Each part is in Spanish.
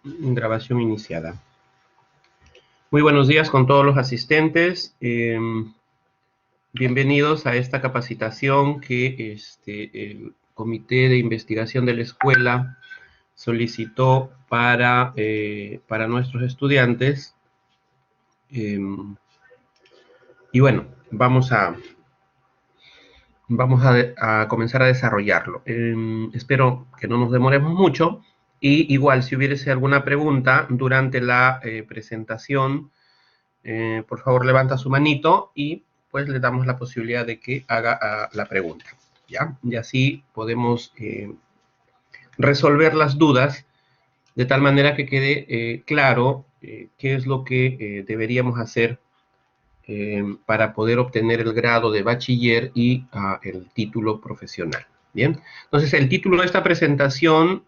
Grabación iniciada. Muy buenos días con todos los asistentes. Bienvenidos a esta capacitación que el Comité de Investigación de la Escuela solicitó para nuestros estudiantes. Y bueno, vamos a comenzar a desarrollarlo. Espero que no nos demoremos mucho. Y igual, si hubiese alguna pregunta durante la presentación, por favor levanta su manito y pues le damos la posibilidad de que haga la pregunta, ¿ya? Y así podemos resolver las dudas de tal manera que quede claro qué es lo que deberíamos hacer para poder obtener el grado de bachiller y el título profesional. Bien, entonces el título de esta presentación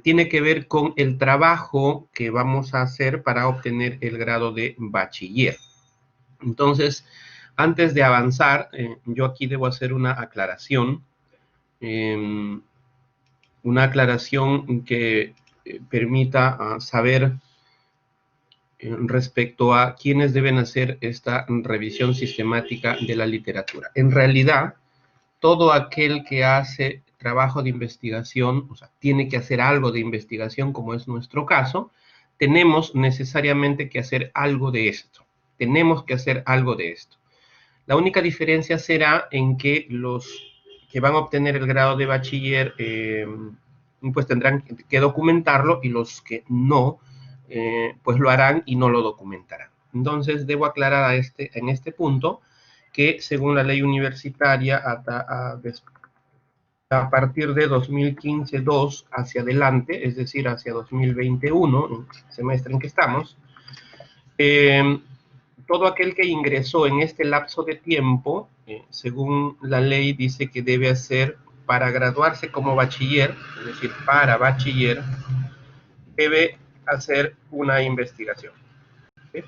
tiene que ver con el trabajo que vamos a hacer para obtener el grado de bachiller. Entonces, antes de avanzar, yo aquí debo hacer una aclaración que permita saber respecto a quiénes deben hacer esta revisión sistemática de la literatura. En realidad, todo aquel que hace trabajo de investigación, o sea, tiene que hacer algo de investigación, como es nuestro caso, tenemos necesariamente que hacer algo de esto. Tenemos que hacer algo de esto. La única diferencia será en que los que van a obtener el grado de bachiller, pues tendrán que documentarlo, y los que no, pues lo harán y no lo documentarán. Entonces, debo aclarar en este punto que según la ley universitaria, a partir de 2015-2 hacia adelante, es decir, hacia 2021, el semestre en que estamos, todo aquel que ingresó en este lapso de tiempo, según la ley, dice que debe hacer, para graduarse como bachiller, es decir, para bachiller, debe hacer una investigación. ¿Sí?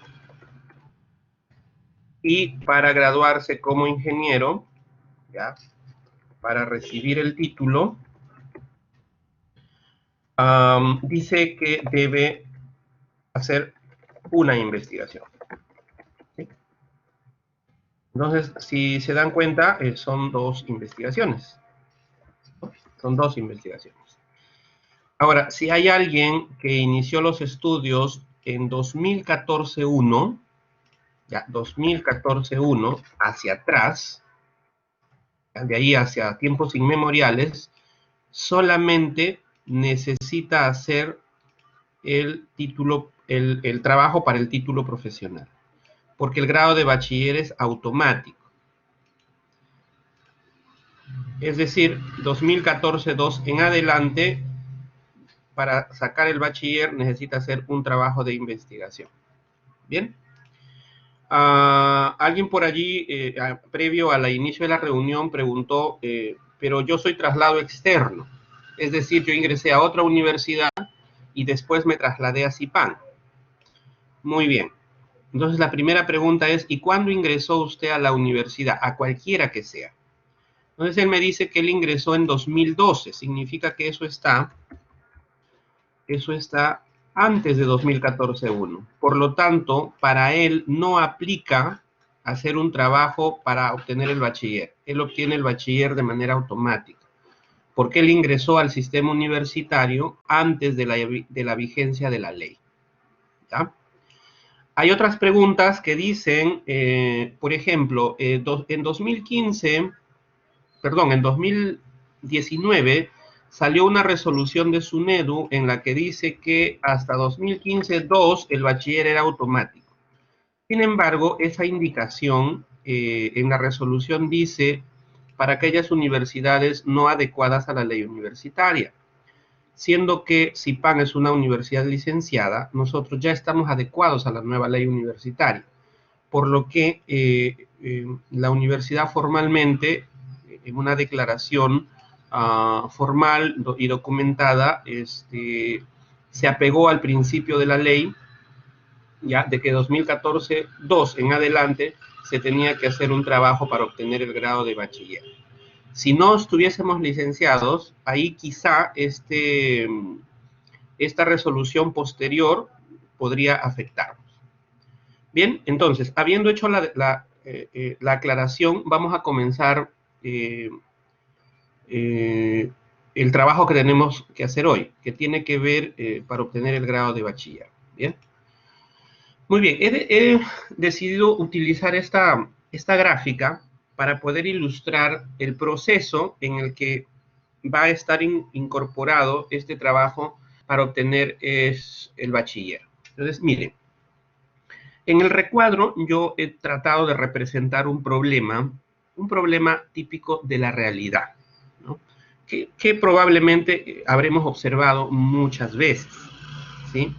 Y para graduarse como ingeniero, ¿ya?, para recibir el título, dice que debe hacer una investigación. ¿Sí? Entonces, si se dan cuenta, son dos investigaciones. ¿No? Son dos investigaciones. Ahora, si hay alguien que inició los estudios en 2014-1, ya, 2014-1, hacia atrás, de ahí hacia tiempos inmemoriales, solamente necesita hacer el título, el trabajo para el título profesional, porque el grado de bachiller es automático. Es decir, 2014-2 en adelante, para sacar el bachiller necesita hacer un trabajo de investigación. ¿Bien? Alguien por allí, previo al inicio de la reunión, preguntó, pero yo soy traslado externo, es decir, yo ingresé a otra universidad y después me trasladé a CIPAN. Muy bien. Entonces la primera pregunta es, ¿y cuándo ingresó usted a la universidad? A cualquiera que sea. Entonces él me dice que él ingresó en 2012, significa que eso está antes de 2014-1. Por lo tanto, para él no aplica hacer un trabajo para obtener el bachiller. Él obtiene el bachiller de manera automática, porque él ingresó al sistema universitario antes de la vigencia de la ley. ¿Ya? Hay otras preguntas que dicen, por ejemplo, en 2019 salió una resolución de SUNEDU en la que dice que hasta 2015-2 el bachiller era automático. Sin embargo, esa indicación en la resolución dice para aquellas universidades no adecuadas a la ley universitaria. Siendo que CIPAN es una universidad licenciada, nosotros ya estamos adecuados a la nueva ley universitaria, por lo que la universidad formalmente, en una declaración formal y documentada, se apegó al principio de la ley, ya de que 2014-2 en adelante se tenía que hacer un trabajo para obtener el grado de bachiller. Si no estuviésemos licenciados, ahí quizá este esta resolución posterior podría afectarnos. Bien, entonces, habiendo hecho la aclaración, vamos a comenzar el trabajo que tenemos que hacer hoy, que tiene que ver para obtener el grado de bachiller. Bien. Muy bien, he decidido utilizar esta gráfica para poder ilustrar el proceso en el que va a estar incorporado este trabajo para obtener el bachiller. Entonces, miren, en el recuadro yo he tratado de representar un problema típico de la realidad, ¿no? que probablemente habremos observado muchas veces, ¿sí?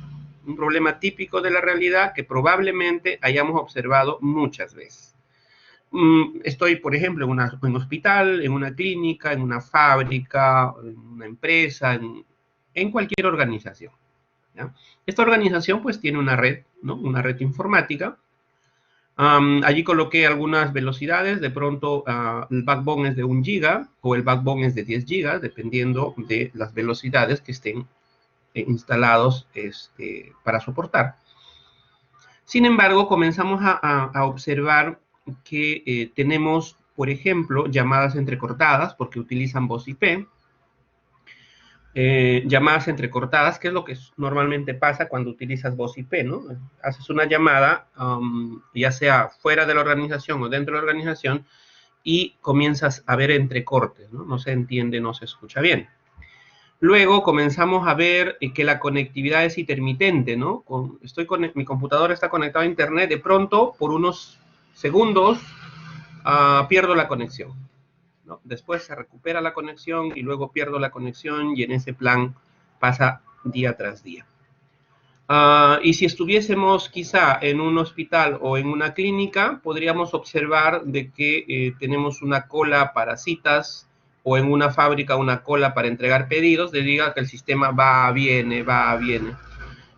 Un problema típico de la realidad que probablemente hayamos observado muchas veces. Estoy, por ejemplo, en un hospital, en una clínica, en una fábrica, en una empresa, en cualquier organización, ¿ya? Esta organización pues tiene una red, ¿no? Una red informática. Allí coloqué algunas velocidades, de pronto el backbone es de 1 giga o el backbone es de 10 gigas, dependiendo de las velocidades que estén instalados para soportar. Sin embargo, comenzamos a observar que tenemos, por ejemplo, llamadas entrecortadas, porque utilizan voz IP, llamadas entrecortadas, que es lo que normalmente pasa cuando utilizas voz IP, ¿no? Haces una llamada, ya sea fuera de la organización o dentro de la organización, y comienzas a ver entrecortes, ¿no? No se entiende, no se escucha bien. Luego comenzamos a ver que la conectividad es intermitente, ¿no? Mi computadora está conectada a internet, de pronto, por unos segundos, pierdo la conexión, ¿no? Después se recupera la conexión y luego pierdo la conexión y en ese plan pasa día tras día. Y si estuviésemos quizá en un hospital o en una clínica, podríamos observar de que tenemos una cola para citas, o en una fábrica una cola para entregar pedidos, diga que el sistema va, viene, va, viene.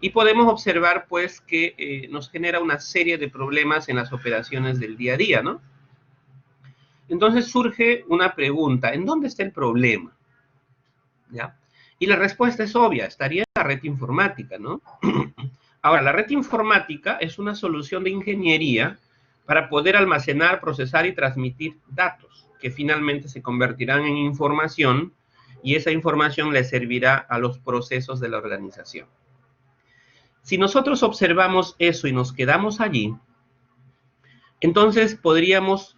Y podemos observar, pues, que nos genera una serie de problemas en las operaciones del día a día, ¿no? Entonces surge una pregunta, ¿en dónde está el problema? ¿Ya? Y la respuesta es obvia, estaría en la red informática, ¿no? Ahora, la red informática es una solución de ingeniería para poder almacenar, procesar y transmitir datos, que finalmente se convertirán en información, y esa información le servirá a los procesos de la organización. Si nosotros observamos eso y nos quedamos allí, entonces podríamos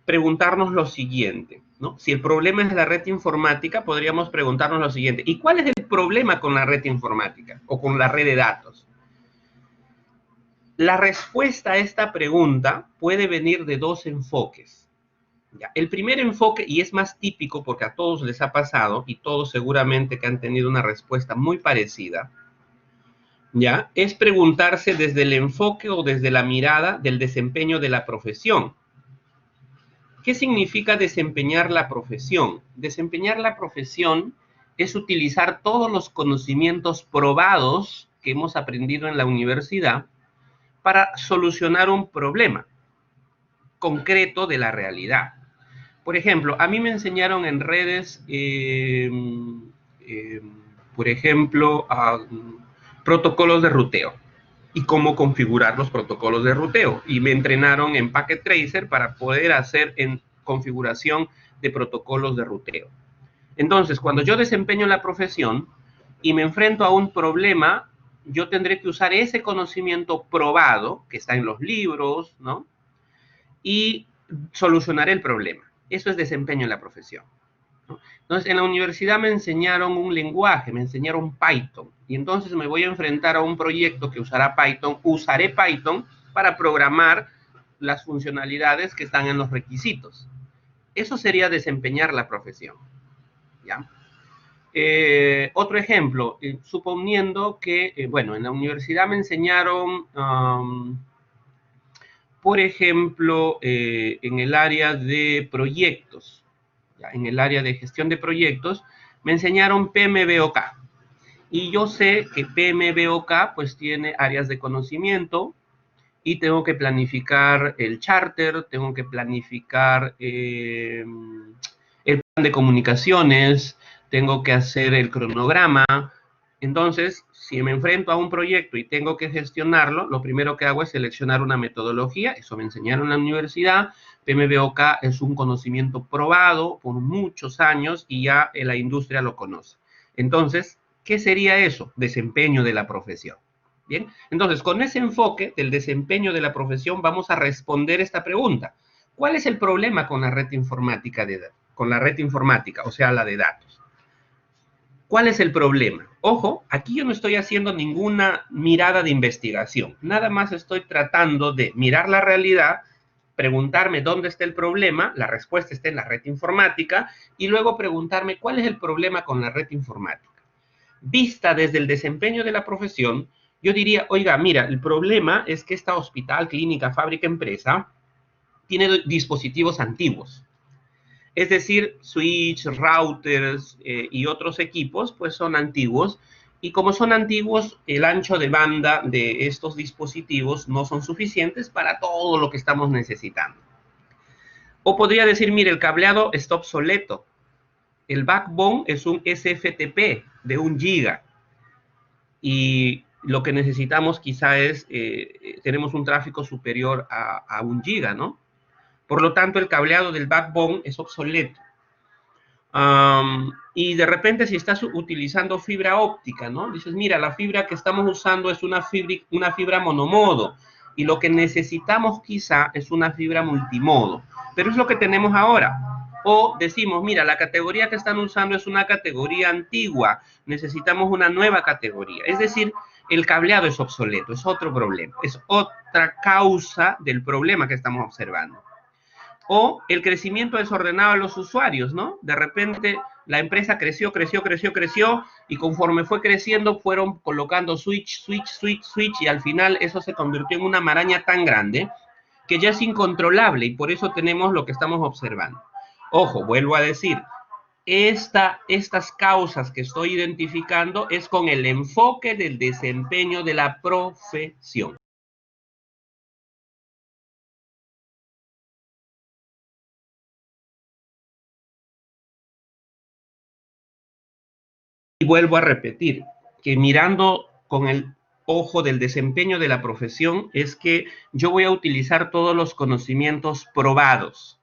preguntarnos lo siguiente, ¿no? Si el problema es la red informática, podríamos preguntarnos lo siguiente: ¿y cuál es el problema con la red informática o con la red de datos? La respuesta a esta pregunta puede venir de dos enfoques. ¿Ya? El primer enfoque, y es más típico porque a todos les ha pasado, y todos seguramente que han tenido una respuesta muy parecida, ¿ya? Es preguntarse desde el enfoque o desde la mirada del desempeño de la profesión. ¿Qué significa desempeñar la profesión? Desempeñar la profesión es utilizar todos los conocimientos probados que hemos aprendido en la universidad para solucionar un problema concreto de la realidad. Por ejemplo, a mí me enseñaron en redes, por ejemplo, protocolos de ruteo y cómo configurar los protocolos de ruteo. Y me entrenaron en Packet Tracer para poder hacer en configuración de protocolos de ruteo. Entonces, cuando yo desempeño la profesión y me enfrento a un problema, yo tendré que usar ese conocimiento probado, que está en los libros, ¿no? Y solucionar el problema. Eso es desempeño en la profesión, ¿no? Entonces, en la universidad me enseñaron un lenguaje, me enseñaron Python, y entonces me voy a enfrentar a un proyecto que usará Python, usaré Python para programar las funcionalidades que están en los requisitos. Eso sería desempeñar la profesión, ¿ya? Otro ejemplo, suponiendo que, bueno, en la universidad me enseñaron, por ejemplo, en el área de proyectos, ¿ya? En el área de gestión de proyectos, me enseñaron PMBOK. Y yo sé que PMBOK pues tiene áreas de conocimiento y tengo que planificar el charter, tengo que planificar el plan de comunicaciones, tengo que hacer el cronograma, Entonces, si me enfrento a un proyecto y tengo que gestionarlo, lo primero que hago es seleccionar una metodología. Eso me enseñaron en la universidad. PMBOK es un conocimiento probado por muchos años y ya la industria lo conoce. Entonces, ¿qué sería eso? Desempeño de la profesión. Bien, entonces con ese enfoque del desempeño de la profesión vamos a responder esta pregunta. ¿Cuál es el problema con la red informática, o sea, la de datos? ¿Cuál es el problema? Ojo, aquí yo no estoy haciendo ninguna mirada de investigación. Nada más estoy tratando de mirar la realidad, preguntarme dónde está el problema, la respuesta está en la red informática, y luego preguntarme cuál es el problema con la red informática. Vista desde el desempeño de la profesión, yo diría, oiga, mira, el problema es que esta hospital, clínica, fábrica, empresa, tiene dispositivos antiguos. Es decir, switch, routers y otros equipos, pues son antiguos. Y como son antiguos, el ancho de banda de estos dispositivos no son suficientes para todo lo que estamos necesitando. O podría decir, mire, el cableado está obsoleto. El backbone es un SFTP de 1 giga. Y lo que necesitamos quizá es, tenemos un tráfico superior a 1 giga, ¿no? Por lo tanto, el cableado del backbone es obsoleto. Y de repente si estás utilizando fibra óptica, ¿no? Dices, mira, la fibra que estamos usando es una fibra monomodo y lo que necesitamos quizá es una fibra multimodo, pero es lo que tenemos ahora. O decimos, mira, la categoría que están usando es una categoría antigua, necesitamos una nueva categoría. Es decir, el cableado es obsoleto, es otro problema, es otra causa del problema que estamos observando. O el crecimiento desordenado de los usuarios, ¿no? De repente la empresa creció y conforme fue creciendo fueron colocando switch y al final eso se convirtió en una maraña tan grande que ya es incontrolable y por eso tenemos lo que estamos observando. Ojo, vuelvo a decir, estas causas que estoy identificando es con el enfoque del desempeño de la profesión. Y vuelvo a repetir, que mirando con el ojo del desempeño de la profesión es que yo voy a utilizar todos los conocimientos probados,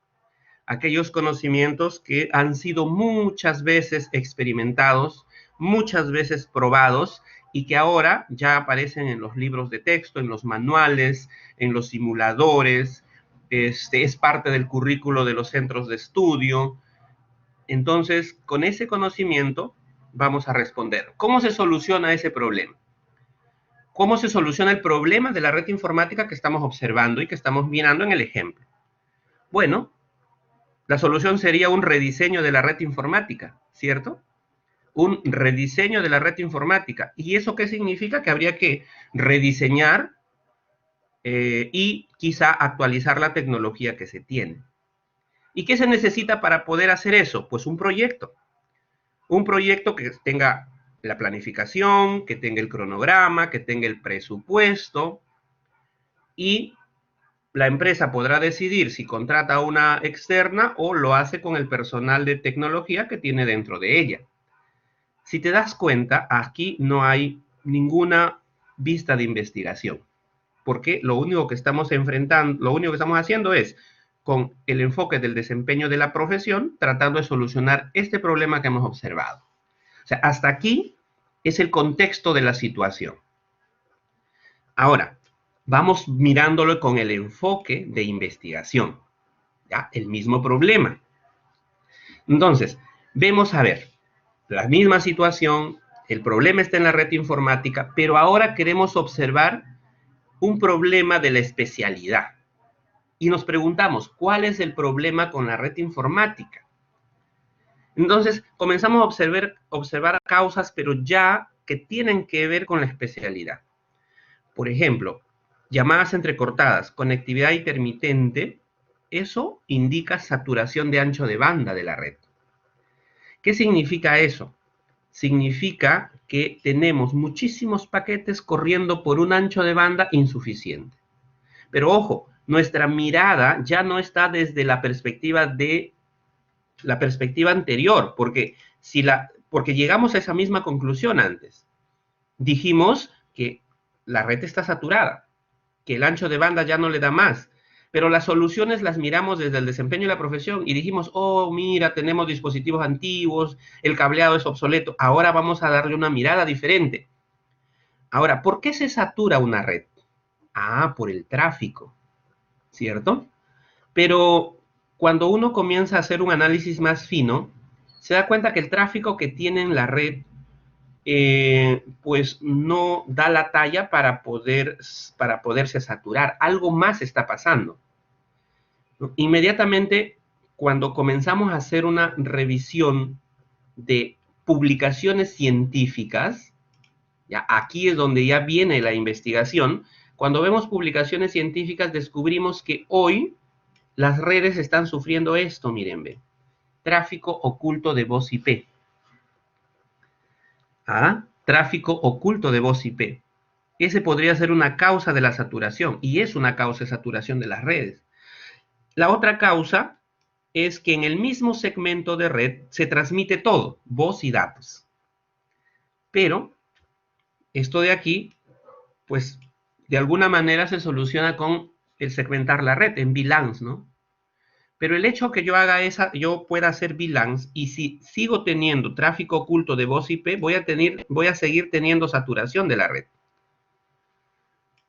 aquellos conocimientos que han sido muchas veces experimentados, muchas veces probados y que ahora ya aparecen en los libros de texto, en los manuales, en los simuladores, es parte del currículo de los centros de estudio. Entonces, con ese conocimiento vamos a responder. ¿Cómo se soluciona ese problema? ¿Cómo se soluciona el problema de la red informática que estamos observando y que estamos mirando en el ejemplo? Bueno, la solución sería un rediseño de la red informática, ¿cierto? Un rediseño de la red informática. ¿Y eso qué significa? Que habría que rediseñar y quizá actualizar la tecnología que se tiene. ¿Y qué se necesita para poder hacer eso? Pues un proyecto. Un proyecto que tenga la planificación, que tenga el cronograma, que tenga el presupuesto y la empresa podrá decidir si contrata a una externa o lo hace con el personal de tecnología que tiene dentro de ella. Si te das cuenta, aquí no hay ninguna vista de investigación, porque lo único que estamos enfrentando, lo único que estamos haciendo es, con el enfoque del desempeño de la profesión, tratando de solucionar este problema que hemos observado. O sea, hasta aquí es el contexto de la situación. Ahora, vamos mirándolo con el enfoque de investigación. ¿Ya? El mismo problema. Entonces, vemos a ver, la misma situación, el problema está en la red informática, pero ahora queremos observar un problema de la especialidad. Y nos preguntamos, ¿cuál es el problema con la red informática? Entonces, comenzamos a observar causas, pero ya que tienen que ver con la especialidad. Por ejemplo, llamadas entrecortadas, conectividad intermitente, eso indica saturación de ancho de banda de la red. ¿Qué significa eso? Significa que tenemos muchísimos paquetes corriendo por un ancho de banda insuficiente. Pero ojo, nuestra mirada ya no está desde la perspectiva anterior, porque llegamos a esa misma conclusión antes. dijimos que la red está saturada, que el ancho de banda ya no le da más, pero las soluciones las miramos desde el desempeño de la profesión y dijimos, oh, mira, tenemos dispositivos antiguos, el cableado es obsoleto, ahora vamos a darle una mirada diferente. Ahora, ¿por qué se satura una red? Ah, por el tráfico, ¿cierto? Pero cuando uno comienza a hacer un análisis más fino, se da cuenta que el tráfico que tiene en la red pues no da la talla para poderse saturar. Algo más está pasando. Inmediatamente, cuando comenzamos a hacer una revisión de publicaciones científicas, ya aquí es donde ya viene la investigación. Cuando vemos publicaciones científicas, descubrimos que hoy las redes están sufriendo esto, miren, ve, tráfico oculto de voz IP. ¿Ah? Tráfico oculto de voz IP. Ese podría ser una causa de la saturación, y es una causa de saturación de las redes. La otra causa es que en el mismo segmento de red se transmite todo, voz y datos. Pero esto de aquí, pues de alguna manera se soluciona con el segmentar la red en VLANs, ¿no? Pero el hecho que yo pueda hacer VLANs, y si sigo teniendo tráfico oculto de voz IP, voy a seguir teniendo saturación de la red.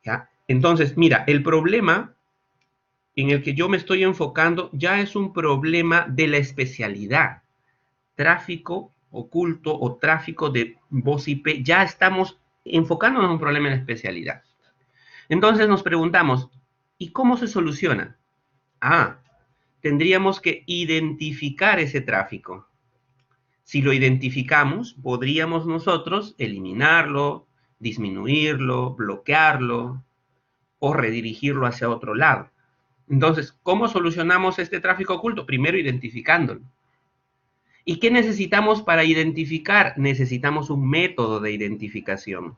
¿Ya? Entonces, mira, el problema en el que yo me estoy enfocando ya es un problema de la especialidad. Tráfico oculto o tráfico de voz IP, ya estamos enfocándonos en un problema de especialidad. Entonces nos preguntamos, ¿y cómo se soluciona? Ah, tendríamos que identificar ese tráfico. Si lo identificamos, podríamos nosotros eliminarlo, disminuirlo, bloquearlo o redirigirlo hacia otro lado. Entonces, ¿cómo solucionamos este tráfico oculto? Primero identificándolo. ¿Y qué necesitamos para identificar? Necesitamos un método de identificación.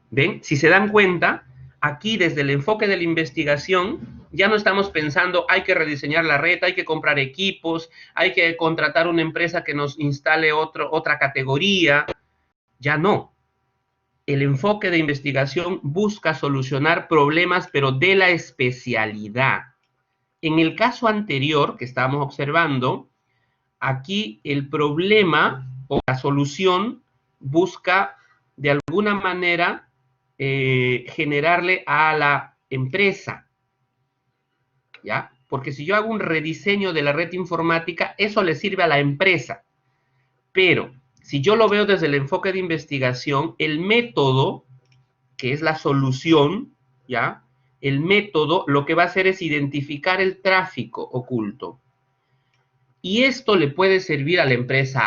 ¿Ven? Si se dan cuenta, aquí desde el enfoque de la investigación, ya no estamos pensando hay que rediseñar la red, hay que comprar equipos, hay que contratar una empresa que nos instale otra categoría. Ya no. El enfoque de investigación busca solucionar problemas, pero de la especialidad. En el caso anterior que estábamos observando, aquí el problema o la solución busca de alguna manera generarle a la empresa, ¿ya? Porque si yo hago un rediseño de la red informática, eso le sirve a la empresa. Pero si yo lo veo desde el enfoque de investigación, el método, que es la solución, ¿ya? El método lo que va a hacer es identificar el tráfico oculto. Y esto le puede servir a la empresa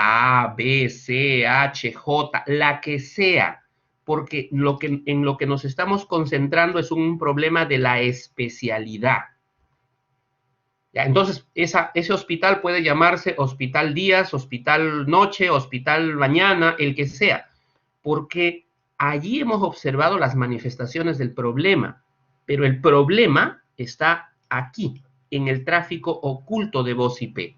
A, B, C, H, J, la que sea, porque en lo que nos estamos concentrando es un problema de la especialidad. ¿Ya? Entonces, ese hospital puede llamarse hospital días, hospital noche, hospital mañana, el que sea, porque allí hemos observado las manifestaciones del problema, pero el problema está aquí, en el tráfico oculto de voz IP.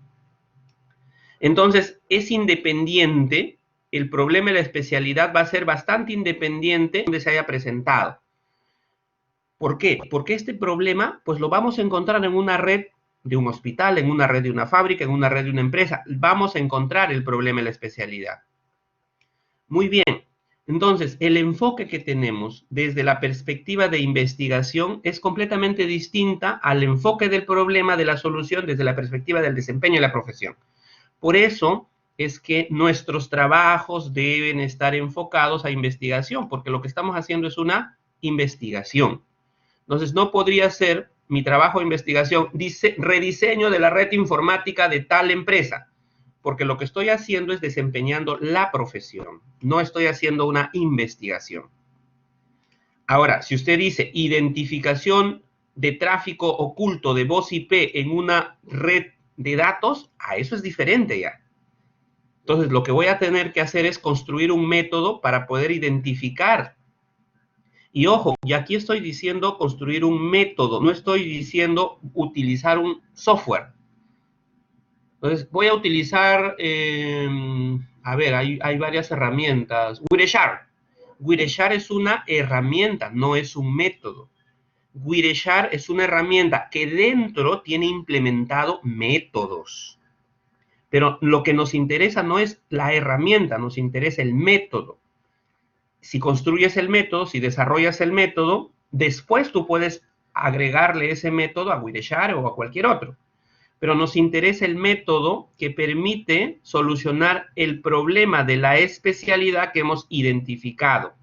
Entonces, es independiente, el problema de la especialidad va a ser bastante independiente donde se haya presentado. ¿Por qué? Porque este problema, pues lo vamos a encontrar en una red de un hospital, en una red de una fábrica, en una red de una empresa. Vamos a encontrar el problema de la especialidad. Muy bien. Entonces, el enfoque que tenemos desde la perspectiva de investigación es completamente distinta al enfoque del problema, de la solución, desde la perspectiva del desempeño de la profesión. Por eso es que nuestros trabajos deben estar enfocados a investigación, porque lo que estamos haciendo es una investigación. Entonces, no podría ser mi trabajo de investigación, rediseño de la red informática de tal empresa, porque lo que estoy haciendo es desempeñando la profesión, no estoy haciendo una investigación. Ahora, si usted dice identificación de tráfico oculto de voz IP en una red de datos, a eso es diferente ya. Entonces, lo que voy a tener que hacer es construir un método para poder identificar. Y ojo, y aquí estoy diciendo construir un método, no estoy diciendo utilizar un software. Entonces, voy a utilizar, a ver, hay varias herramientas. Wireshark, Wireshark es una herramienta, no es un método. Wireshark es una herramienta que dentro tiene implementado métodos. Pero lo que nos interesa no es la herramienta, nos interesa el método. Si construyes el método, si desarrollas el método, después tú puedes agregarle ese método a Wireshark o a cualquier otro. Pero nos interesa el método que permite solucionar el problema de la especialidad que hemos identificado.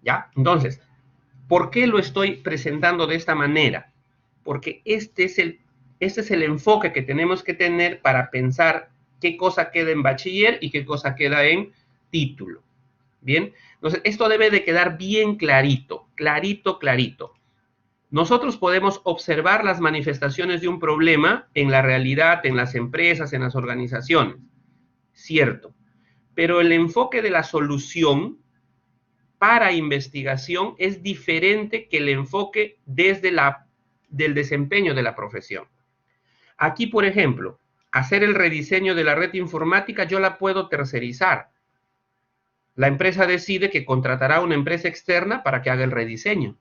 ¿Ya? Entonces, ¿por qué lo estoy presentando de esta manera? Porque este es el enfoque que tenemos que tener para pensar qué cosa queda en bachiller y qué cosa queda en título. ¿Bien? Entonces, esto debe de quedar bien clarito, clarito, clarito. Nosotros podemos observar las manifestaciones de un problema en la realidad, en las empresas, en las organizaciones. Cierto. Pero el enfoque de la solución para investigación es diferente que el enfoque desde del desempeño de la profesión. Aquí, por ejemplo, hacer el rediseño de la red informática yo la puedo tercerizar. La empresa decide que contratará a una empresa externa para que haga el rediseño.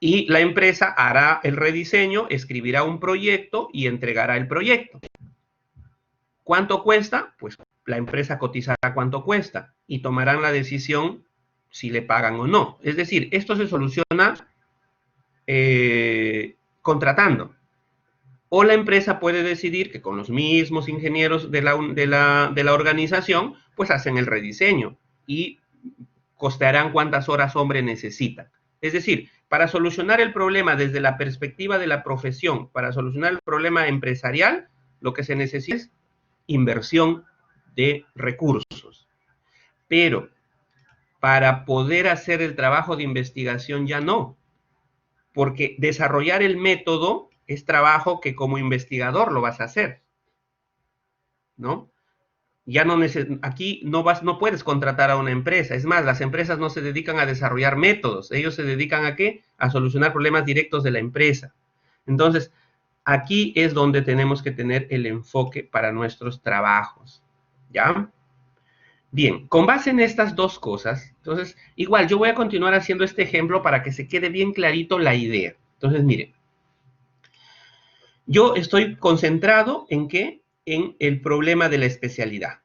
Y la empresa hará el rediseño, escribirá un proyecto y entregará el proyecto. ¿Cuánto cuesta? Pues la empresa cotizará cuánto cuesta y tomarán la decisión si le pagan o no. Es decir, esto se soluciona contratando. O la empresa puede decidir que con los mismos ingenieros de la organización, pues hacen el rediseño y costearán cuántas horas hombre necesitan. Es decir, para solucionar el problema desde la perspectiva de la profesión, para solucionar el problema empresarial, lo que se necesita es inversión de recursos. Pero para poder hacer el trabajo de investigación ya no, porque desarrollar el método es trabajo que como investigador lo vas a hacer, ¿no? Ya no aquí no puedes contratar a una empresa. Es más, las empresas no se dedican a desarrollar métodos. Ellos se dedican ¿a qué? A solucionar problemas directos de la empresa. Entonces, aquí es donde tenemos que tener el enfoque para nuestros trabajos. ¿Ya? Bien, con base en estas dos cosas, entonces, igual, yo voy a continuar haciendo este ejemplo para que se quede bien clarito la idea. Entonces, miren, yo estoy concentrado ¿en qué? En el problema de la especialidad.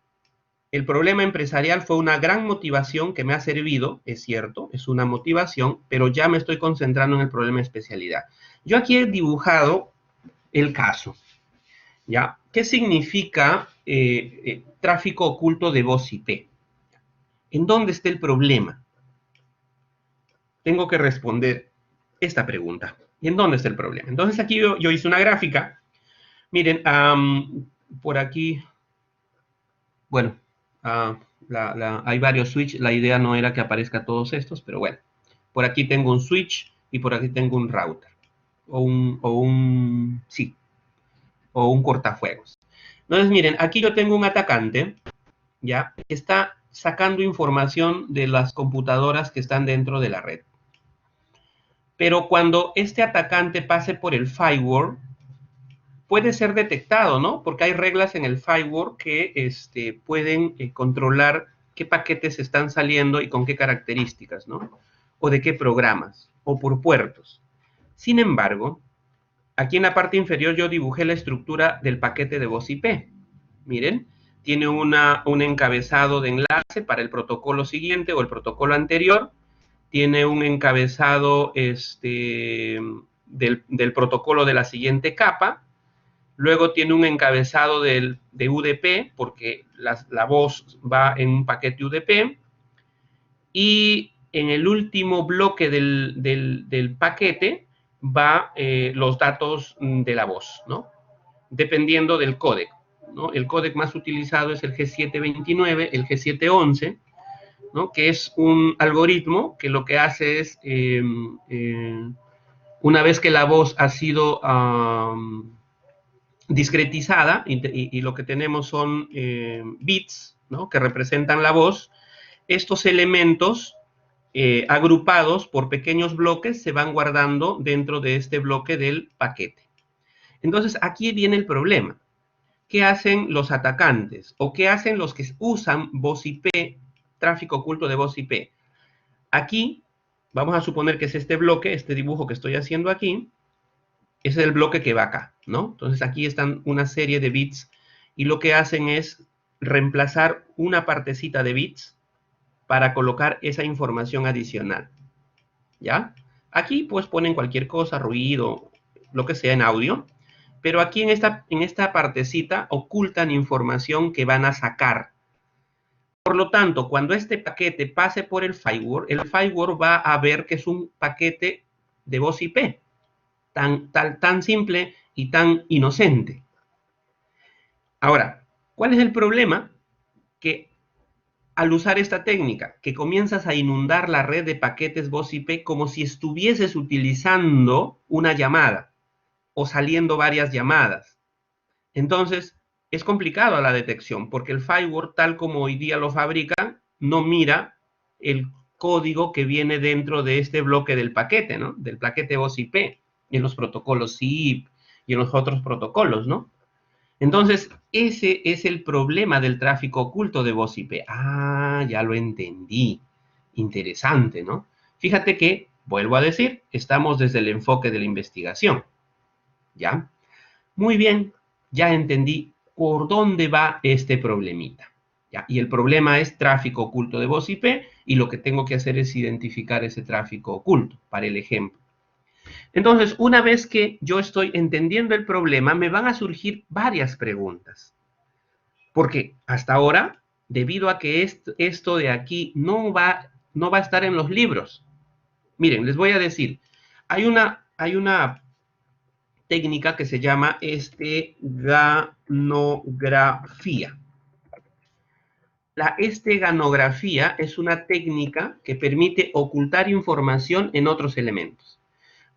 El problema empresarial fue una gran motivación que me ha servido, es cierto, es una motivación, pero ya me estoy concentrando en el problema de especialidad. Yo aquí he dibujado el caso, ¿ya? ¿Qué significa tráfico oculto de voz IP? ¿En dónde está el problema? Tengo que responder esta pregunta. ¿Y en dónde está el problema? Entonces aquí yo hice una gráfica. Miren, por aquí, bueno, hay varios switches. La idea no era que aparezca todos estos, pero bueno. Por aquí tengo un switch y por aquí tengo un router. O un cortafuegos. Entonces, miren, aquí yo tengo un atacante, ¿ya? Que está sacando información de las computadoras que están dentro de la red. Pero cuando este atacante pase por el firewall, puede ser detectado, ¿no? Porque hay reglas en el firewall que pueden controlar qué paquetes están saliendo y con qué características, ¿no? O de qué programas, o por puertos. Sin embargo, aquí en la parte inferior yo dibujé la estructura del paquete de voz IP. Miren, tiene un encabezado de enlace para el protocolo siguiente o el protocolo anterior. Tiene un encabezado del protocolo de la siguiente capa. Luego tiene un encabezado de UDP, porque la voz va en un paquete UDP. Y en el último bloque del paquete va los datos de la voz, ¿no? Dependiendo del códec, ¿no? El códec más utilizado es el G729, el G711, ¿no? Que es un algoritmo que lo que hace es, una vez que la voz ha sido discretizada, y lo que tenemos son bits, ¿no? Que representan la voz, estos elementos agrupados por pequeños bloques se van guardando dentro de este bloque del paquete. Entonces, aquí viene el problema. ¿Qué hacen los atacantes? ¿O qué hacen los que usan voz IP tráfico oculto de voz IP. Aquí, vamos a suponer que es este bloque, este dibujo que estoy haciendo aquí, es el bloque que va acá, ¿no? Entonces aquí están una serie de bits y lo que hacen es reemplazar una partecita de bits para colocar esa información adicional, ¿ya? Aquí pues ponen cualquier cosa, ruido, lo que sea en audio, pero aquí en esta partecita ocultan información que van a sacar. Por lo tanto, cuando este paquete pase por el firewall va a ver que es un paquete de voz IP, tan simple y tan inocente. Ahora, ¿cuál es el problema? Que al usar esta técnica, que comienzas a inundar la red de paquetes voz IP como si estuvieses utilizando una llamada o saliendo varias llamadas. Entonces, es complicado la detección porque el firewall, tal como hoy día lo fabrican, no mira el código que viene dentro de este bloque del paquete, ¿no? Del paquete voz IP, y en los protocolos ZIP y en los otros protocolos, ¿no? Entonces, ese es el problema del tráfico oculto de voz IP. Ah, ya lo entendí. Interesante, ¿no? Fíjate que, vuelvo a decir, estamos desde el enfoque de la investigación. ¿Ya? Muy bien, ya entendí por dónde va este problemita. ¿Ya? Y el problema es tráfico oculto de voz IP y lo que tengo que hacer es identificar ese tráfico oculto para el ejemplo. Entonces, una vez que yo estoy entendiendo el problema, me van a surgir varias preguntas. Porque hasta ahora, debido a que esto de aquí no va a estar en los libros. Miren, les voy a decir, hay una técnica que se llama esteganografía. La esteganografía es una técnica que permite ocultar información en otros elementos.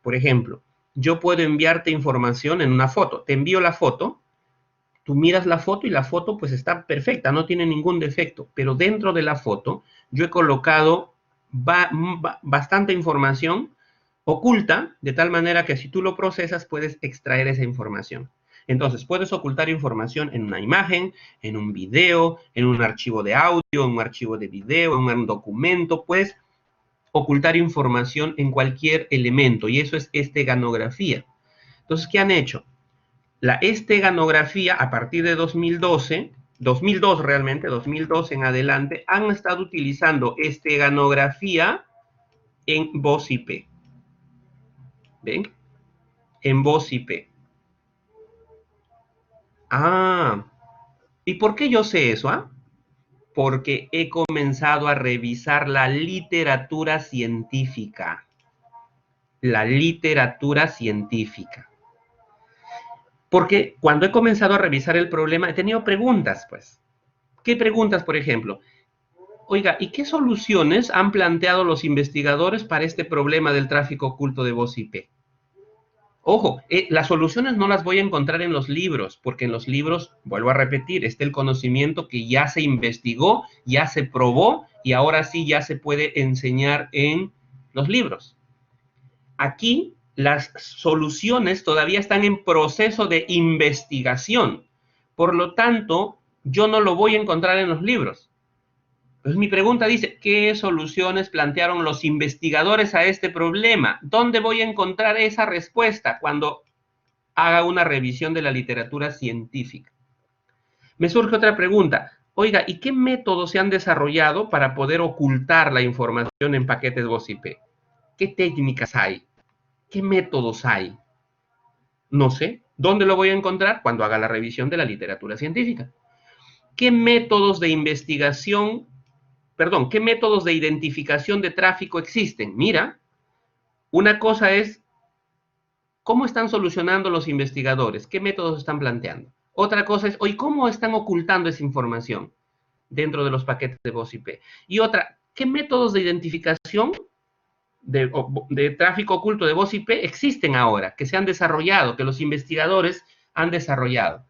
Por ejemplo, yo puedo enviarte información en una foto. Te envío la foto, tú miras la foto y la foto pues está perfecta, no tiene ningún defecto. Pero dentro de la foto yo he colocado bastante información oculta, de tal manera que si tú lo procesas puedes extraer esa información. Entonces, puedes ocultar información en una imagen, en un video, en un archivo de audio, en un archivo de video, en un documento. Puedes ocultar información en cualquier elemento y eso es esteganografía. Entonces, ¿qué han hecho? La esteganografía, a partir de 2012 realmente, 2012 en adelante, han estado utilizando esteganografía en voz IP. ¿Ven? En voz IP. Ah, ¿y por qué yo sé eso? Porque he comenzado a revisar la literatura científica. La literatura científica. Porque cuando he comenzado a revisar el problema, he tenido preguntas, pues. ¿Qué preguntas, por ejemplo? Oiga, ¿y qué soluciones han planteado los investigadores para este problema del tráfico oculto de voz IP? Ojo, las soluciones no las voy a encontrar en los libros, porque en los libros, vuelvo a repetir, está el conocimiento que ya se investigó, ya se probó y ahora sí ya se puede enseñar en los libros. Aquí las soluciones todavía están en proceso de investigación. Por lo tanto, yo no lo voy a encontrar en los libros. Entonces mi pregunta dice, ¿qué soluciones plantearon los investigadores a este problema? ¿Dónde voy a encontrar esa respuesta cuando haga una revisión de la literatura científica? Me surge otra pregunta. Oiga, ¿y qué métodos se han desarrollado para poder ocultar la información en paquetes voz IP? ¿Qué técnicas hay? ¿Qué métodos hay? No sé. ¿Dónde lo voy a encontrar? Cuando haga la revisión de la literatura científica. ¿Qué métodos de investigación, qué métodos de identificación de tráfico existen? Mira, una cosa es cómo están solucionando los investigadores, qué métodos están planteando. Otra cosa es, hoy, ¿cómo están ocultando esa información dentro de los paquetes de voz IP? Y otra, ¿qué métodos de identificación de tráfico oculto de voz IP existen ahora, que se han desarrollado, que los investigadores han desarrollado?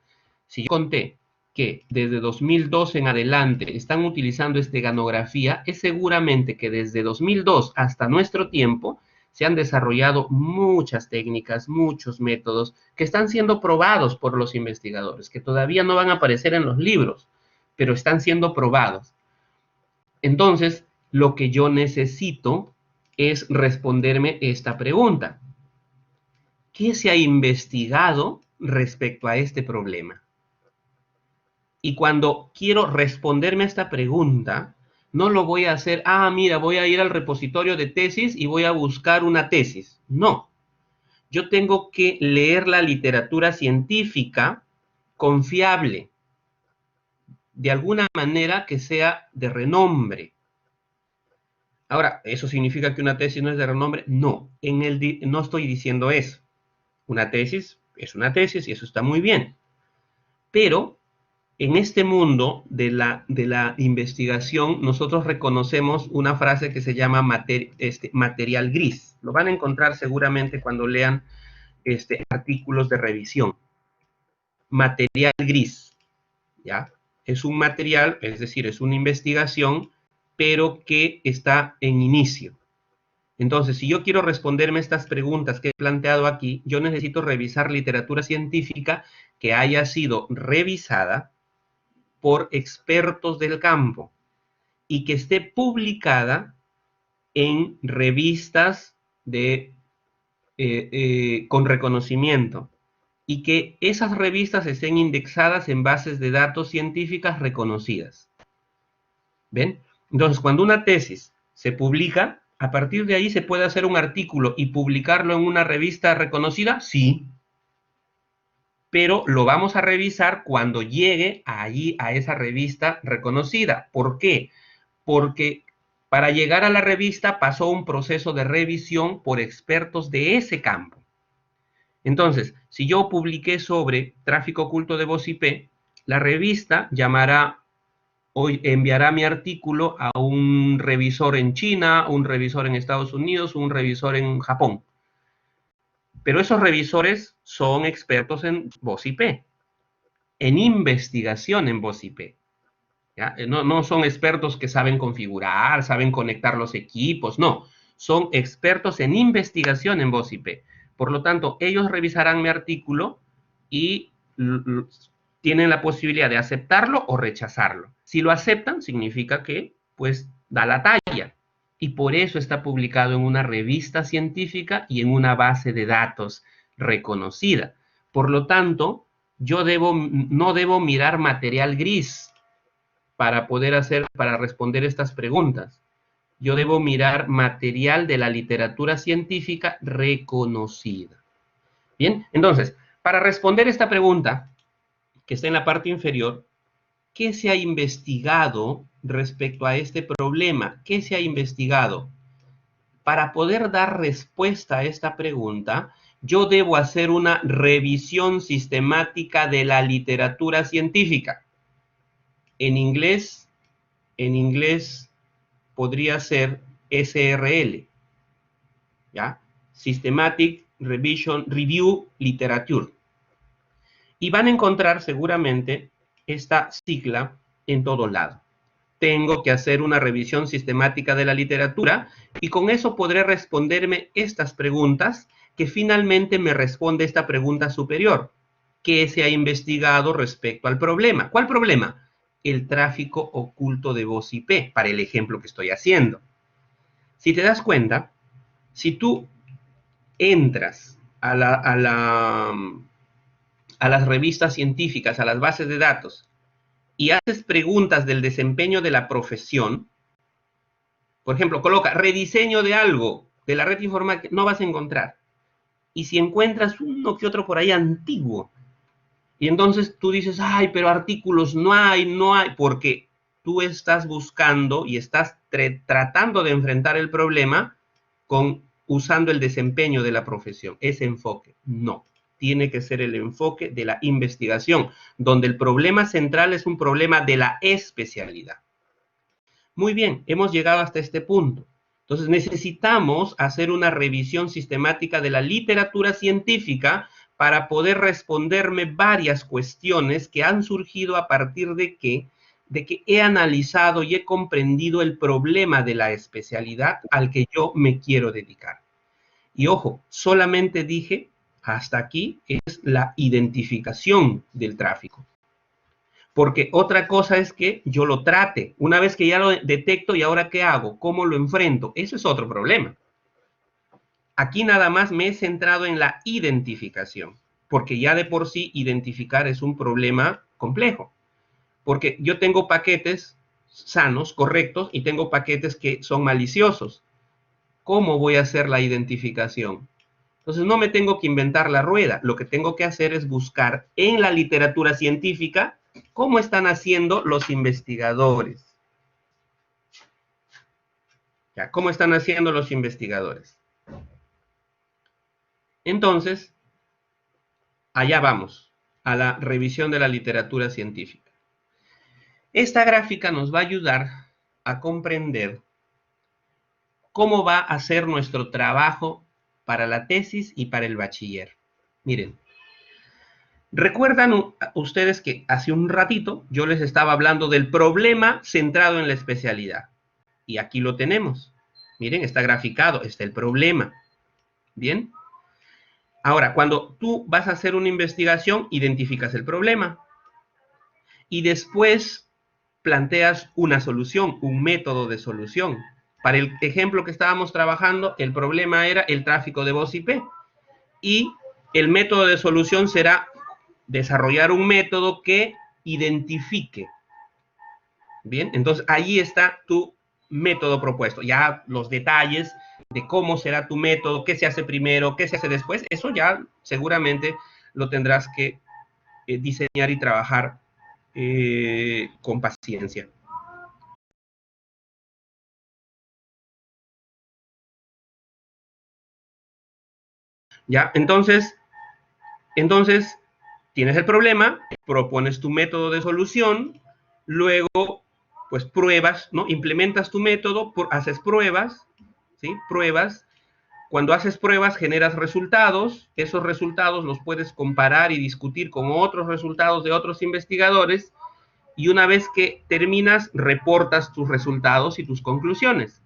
Si yo conté que desde 2012 en adelante están utilizando esteganografía, es seguramente que desde 2002 hasta nuestro tiempo se han desarrollado muchas técnicas, muchos métodos que están siendo probados por los investigadores, que todavía no van a aparecer en los libros, pero están siendo probados. Entonces, lo que yo necesito es responderme esta pregunta. ¿Qué se ha investigado respecto a este problema? Y cuando quiero responderme a esta pregunta, no lo voy a hacer, mira, voy a ir al repositorio de tesis y voy a buscar una tesis. No, yo tengo que leer la literatura científica confiable, de alguna manera que sea de renombre. Ahora, ¿eso significa que una tesis no es de renombre? No, no estoy diciendo eso. Una tesis es una tesis y eso está muy bien. Pero en este mundo de la investigación, nosotros reconocemos una frase que se llama material gris. Lo van a encontrar seguramente cuando lean artículos de revisión. Material gris, ¿ya? Es un material, es decir, es una investigación, pero que está en inicio. Entonces, si yo quiero responderme estas preguntas que he planteado aquí, yo necesito revisar literatura científica que haya sido revisada por expertos del campo y que esté publicada en revistas con reconocimiento y que esas revistas estén indexadas en bases de datos científicas reconocidas. ¿Ven? Entonces, cuando una tesis se publica, a partir de ahí se puede hacer un artículo y publicarlo en una revista reconocida, sí, pero lo vamos a revisar cuando llegue allí a esa revista reconocida. ¿Por qué? Porque para llegar a la revista pasó un proceso de revisión por expertos de ese campo. Entonces, si yo publiqué sobre tráfico oculto de voz IP, la revista enviará mi artículo a un revisor en China, un revisor en Estados Unidos, un revisor en Japón. Pero esos revisores son expertos en voz IP, en investigación en voz IP. ¿Ya? No son expertos que saben configurar, saben conectar los equipos, no. Son expertos en investigación en voz IP. Por lo tanto, ellos revisarán mi artículo y tienen la posibilidad de aceptarlo o rechazarlo. Si lo aceptan, significa que, pues, da la talla. Y por eso está publicado en una revista científica y en una base de datos reconocida. Por lo tanto, yo no debo mirar material gris para responder estas preguntas. Yo debo mirar material de la literatura científica reconocida. Bien, entonces, para responder esta pregunta, que está en la parte inferior, ¿qué se ha investigado respecto a este problema? ¿Qué se ha investigado? Para poder dar respuesta a esta pregunta, yo debo hacer una revisión sistemática de la literatura científica. En inglés podría ser SRL, ¿ya? Systematic Review Literature. Y van a encontrar seguramente esta sigla en todo lado. Tengo que hacer una revisión sistemática de la literatura y con eso podré responderme estas preguntas que finalmente me responde esta pregunta superior. ¿Qué se ha investigado respecto al problema? ¿Cuál problema? El tráfico oculto de voz IP, para el ejemplo que estoy haciendo. Si te das cuenta, si tú entras a las revistas científicas, a las bases de datos, y haces preguntas del desempeño de la profesión, por ejemplo, coloca rediseño de algo de la red informática, no vas a encontrar. Y si encuentras uno que otro por ahí antiguo, y entonces tú dices, ay, pero artículos no hay, porque tú estás buscando y estás tratando de enfrentar el problema usando el desempeño de la profesión. Ese enfoque, no. Tiene que ser el enfoque de la investigación, donde el problema central es un problema de la especialidad. Muy bien, hemos llegado hasta este punto. Entonces necesitamos hacer una revisión sistemática de la literatura científica para poder responderme varias cuestiones que han surgido a partir de que he analizado y he comprendido el problema de la especialidad al que yo me quiero dedicar. Y ojo, solamente dije, hasta aquí es la identificación del tráfico. Porque otra cosa es que yo lo trate. Una vez que ya lo detecto, ¿y ahora qué hago? ¿Cómo lo enfrento? Eso es otro problema. Aquí nada más me he centrado en la identificación, porque ya de por sí identificar es un problema complejo. Porque yo tengo paquetes sanos, correctos, y tengo paquetes que son maliciosos. ¿Cómo voy a hacer la identificación? Entonces no me tengo que inventar la rueda. Lo que tengo que hacer es buscar en la literatura científica cómo están haciendo los investigadores. ¿Ya? ¿Cómo están haciendo los investigadores? Entonces, allá vamos, a la revisión de la literatura científica. Esta gráfica nos va a ayudar a comprender cómo va a ser nuestro trabajo para la tesis y para el bachiller. Miren, ¿recuerdan ustedes que hace un ratito yo les estaba hablando del problema centrado en la especialidad? Y aquí lo tenemos. Miren, está graficado, está el problema. ¿Bien? Ahora, cuando tú vas a hacer una investigación, identificas el problema y después planteas una solución, un método de solución. Para el ejemplo que estábamos trabajando, el problema era el tráfico de voz IP y el método de solución será desarrollar un método que identifique. Bien, entonces ahí está tu método propuesto. Ya los detalles de cómo será tu método, qué se hace primero, qué se hace después, eso ya seguramente lo tendrás que diseñar y trabajar con paciencia. ¿Ya? Entonces tienes el problema, propones tu método de solución, luego pues pruebas, ¿no? Implementas tu método, haces pruebas, ¿sí? Pruebas. Cuando haces pruebas generas resultados, esos resultados los puedes comparar y discutir con otros resultados de otros investigadores y una vez que terminas reportas tus resultados y tus conclusiones.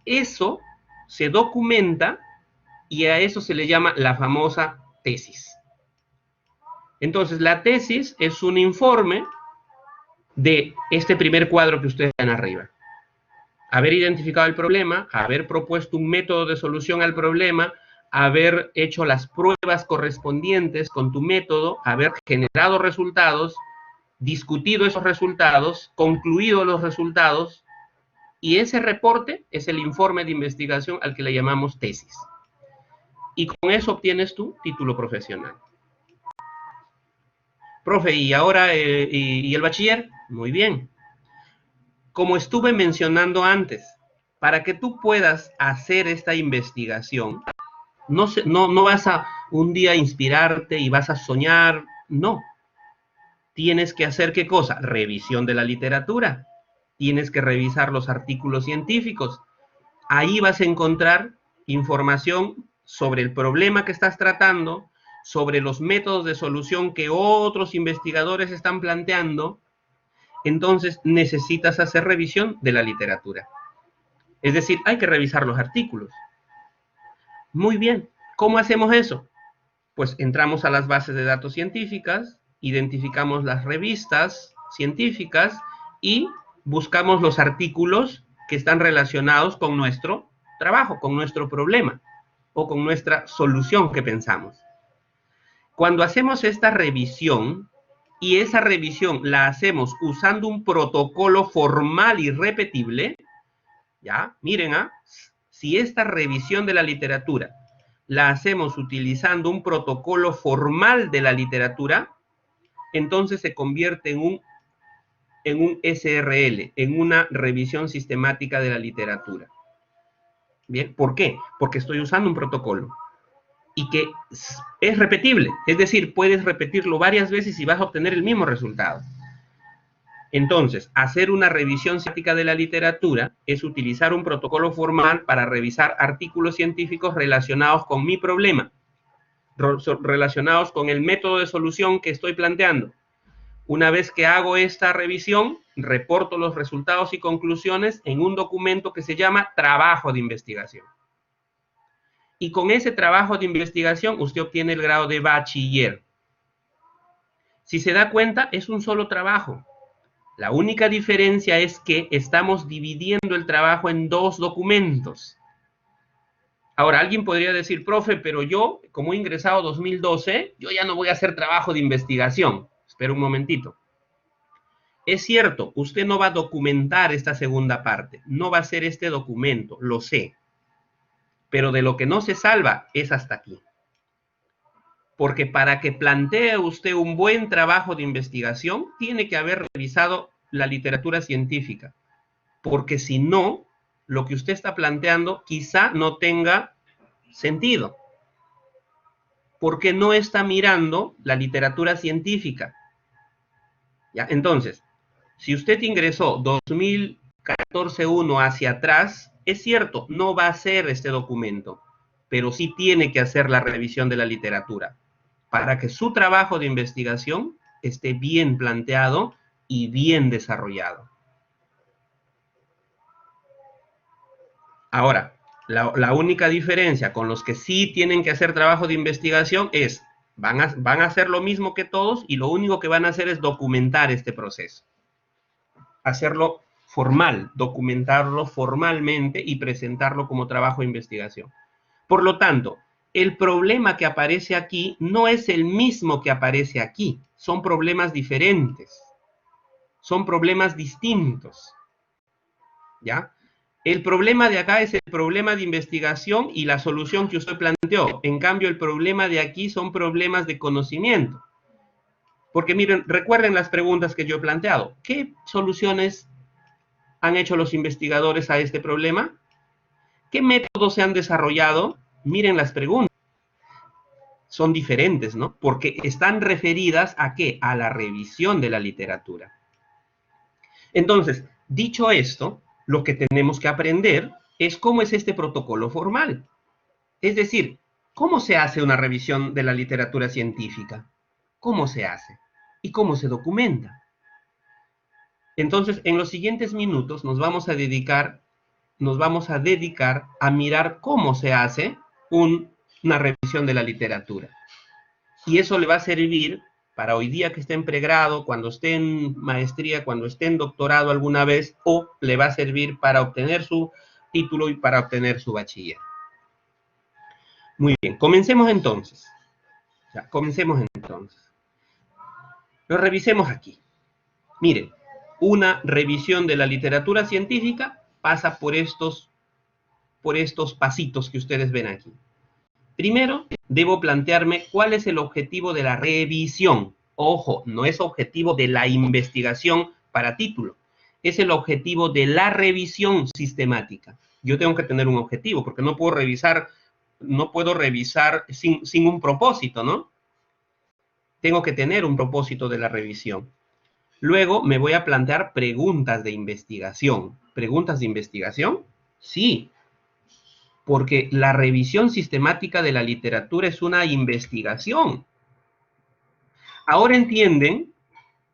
Eso se documenta y a eso se le llama la famosa tesis. Entonces, la tesis es un informe de este primer cuadro que ustedes ven arriba. Haber identificado el problema, haber propuesto un método de solución al problema, haber hecho las pruebas correspondientes con tu método, haber generado resultados, discutido esos resultados, concluido los resultados, y ese reporte es el informe de investigación al que le llamamos tesis. Y con eso obtienes tu título profesional. Profe, ¿y ahora y el bachiller? Muy bien. Como estuve mencionando antes, para que tú puedas hacer esta investigación, no vas a un día inspirarte y vas a soñar, no. Tienes que hacer ¿qué cosa? Revisión de la literatura. Tienes que revisar los artículos científicos. Ahí vas a encontrar información sobre el problema que estás tratando, sobre los métodos de solución que otros investigadores están planteando. Entonces necesitas hacer revisión de la literatura. Es decir, hay que revisar los artículos. Muy bien, ¿cómo hacemos eso? Pues entramos a las bases de datos científicas, identificamos las revistas científicas y buscamos los artículos que están relacionados con nuestro trabajo, con nuestro problema o con nuestra solución que pensamos. Cuando hacemos esta revisión, y esa revisión la hacemos usando un protocolo formal y repetible, ¿ya? Miren, si esta revisión de la literatura la hacemos utilizando un protocolo formal de la literatura, entonces se convierte en un SRL, en una revisión sistemática de la literatura. ¿Bien? ¿Por qué? Porque estoy usando un protocolo y que es repetible, es decir, puedes repetirlo varias veces y vas a obtener el mismo resultado. Entonces, hacer una revisión sistemática de la literatura es utilizar un protocolo formal para revisar artículos científicos relacionados con mi problema, relacionados con el método de solución que estoy planteando. Una vez que hago esta revisión, reporto los resultados y conclusiones en un documento que se llama trabajo de investigación. Y con ese trabajo de investigación usted obtiene el grado de bachiller. Si se da cuenta, es un solo trabajo. La única diferencia es que estamos dividiendo el trabajo en dos documentos. Ahora, alguien podría decir, profe, pero yo, como he ingresado 2012, yo ya no voy a hacer trabajo de investigación. Espera un momentito. Es cierto, usted no va a documentar esta segunda parte, no va a hacer este documento, lo sé. Pero de lo que no se salva es hasta aquí. Porque para que plantee usted un buen trabajo de investigación, tiene que haber revisado la literatura científica. Porque si no, lo que usted está planteando quizá no tenga sentido. Porque no está mirando la literatura científica. ¿Ya? Entonces, si usted ingresó 2014-1 hacia atrás, es cierto, no va a hacer este documento, pero sí tiene que hacer la revisión de la literatura para que su trabajo de investigación esté bien planteado y bien desarrollado. Ahora, la única diferencia con los que sí tienen que hacer trabajo de investigación es, van a hacer lo mismo que todos y lo único que van a hacer es documentar este proceso. Hacerlo formal, documentarlo formalmente y presentarlo como trabajo de investigación. Por lo tanto, el problema que aparece aquí no es el mismo que aparece aquí, son problemas diferentes, son problemas distintos, ¿ya? El problema de acá es el problema de investigación y la solución que usted planteó. En cambio, el problema de aquí son problemas de conocimiento. Porque miren, recuerden las preguntas que yo he planteado. ¿Qué soluciones han hecho los investigadores a este problema? ¿Qué métodos se han desarrollado? Miren las preguntas. Son diferentes, ¿no? Porque están referidas a ¿qué? A la revisión de la literatura. Entonces, dicho esto, lo que tenemos que aprender es cómo es este protocolo formal. Es decir, ¿cómo se hace una revisión de la literatura científica? ¿Cómo se hace? ¿Y cómo se documenta? Entonces, en los siguientes minutos nos vamos a dedicar a mirar cómo se hace una revisión de la literatura. Y eso le va a servir para hoy día que esté en pregrado, cuando esté en maestría, cuando esté en doctorado alguna vez, o le va a servir para obtener su título y para obtener su bachiller. Muy bien, comencemos entonces. Ya, comencemos entonces. Lo revisemos aquí. Miren, una revisión de la literatura científica pasa por estos pasitos que ustedes ven aquí. Primero, debo plantearme cuál es el objetivo de la revisión. Ojo, no es objetivo de la investigación para título, es el objetivo de la revisión sistemática. Yo tengo que tener un objetivo, porque no puedo revisar sin un propósito, ¿no? Tengo que tener un propósito de la revisión. Luego me voy a plantear preguntas de investigación. ¿Preguntas de investigación? Sí, porque la revisión sistemática de la literatura es una investigación. Ahora entienden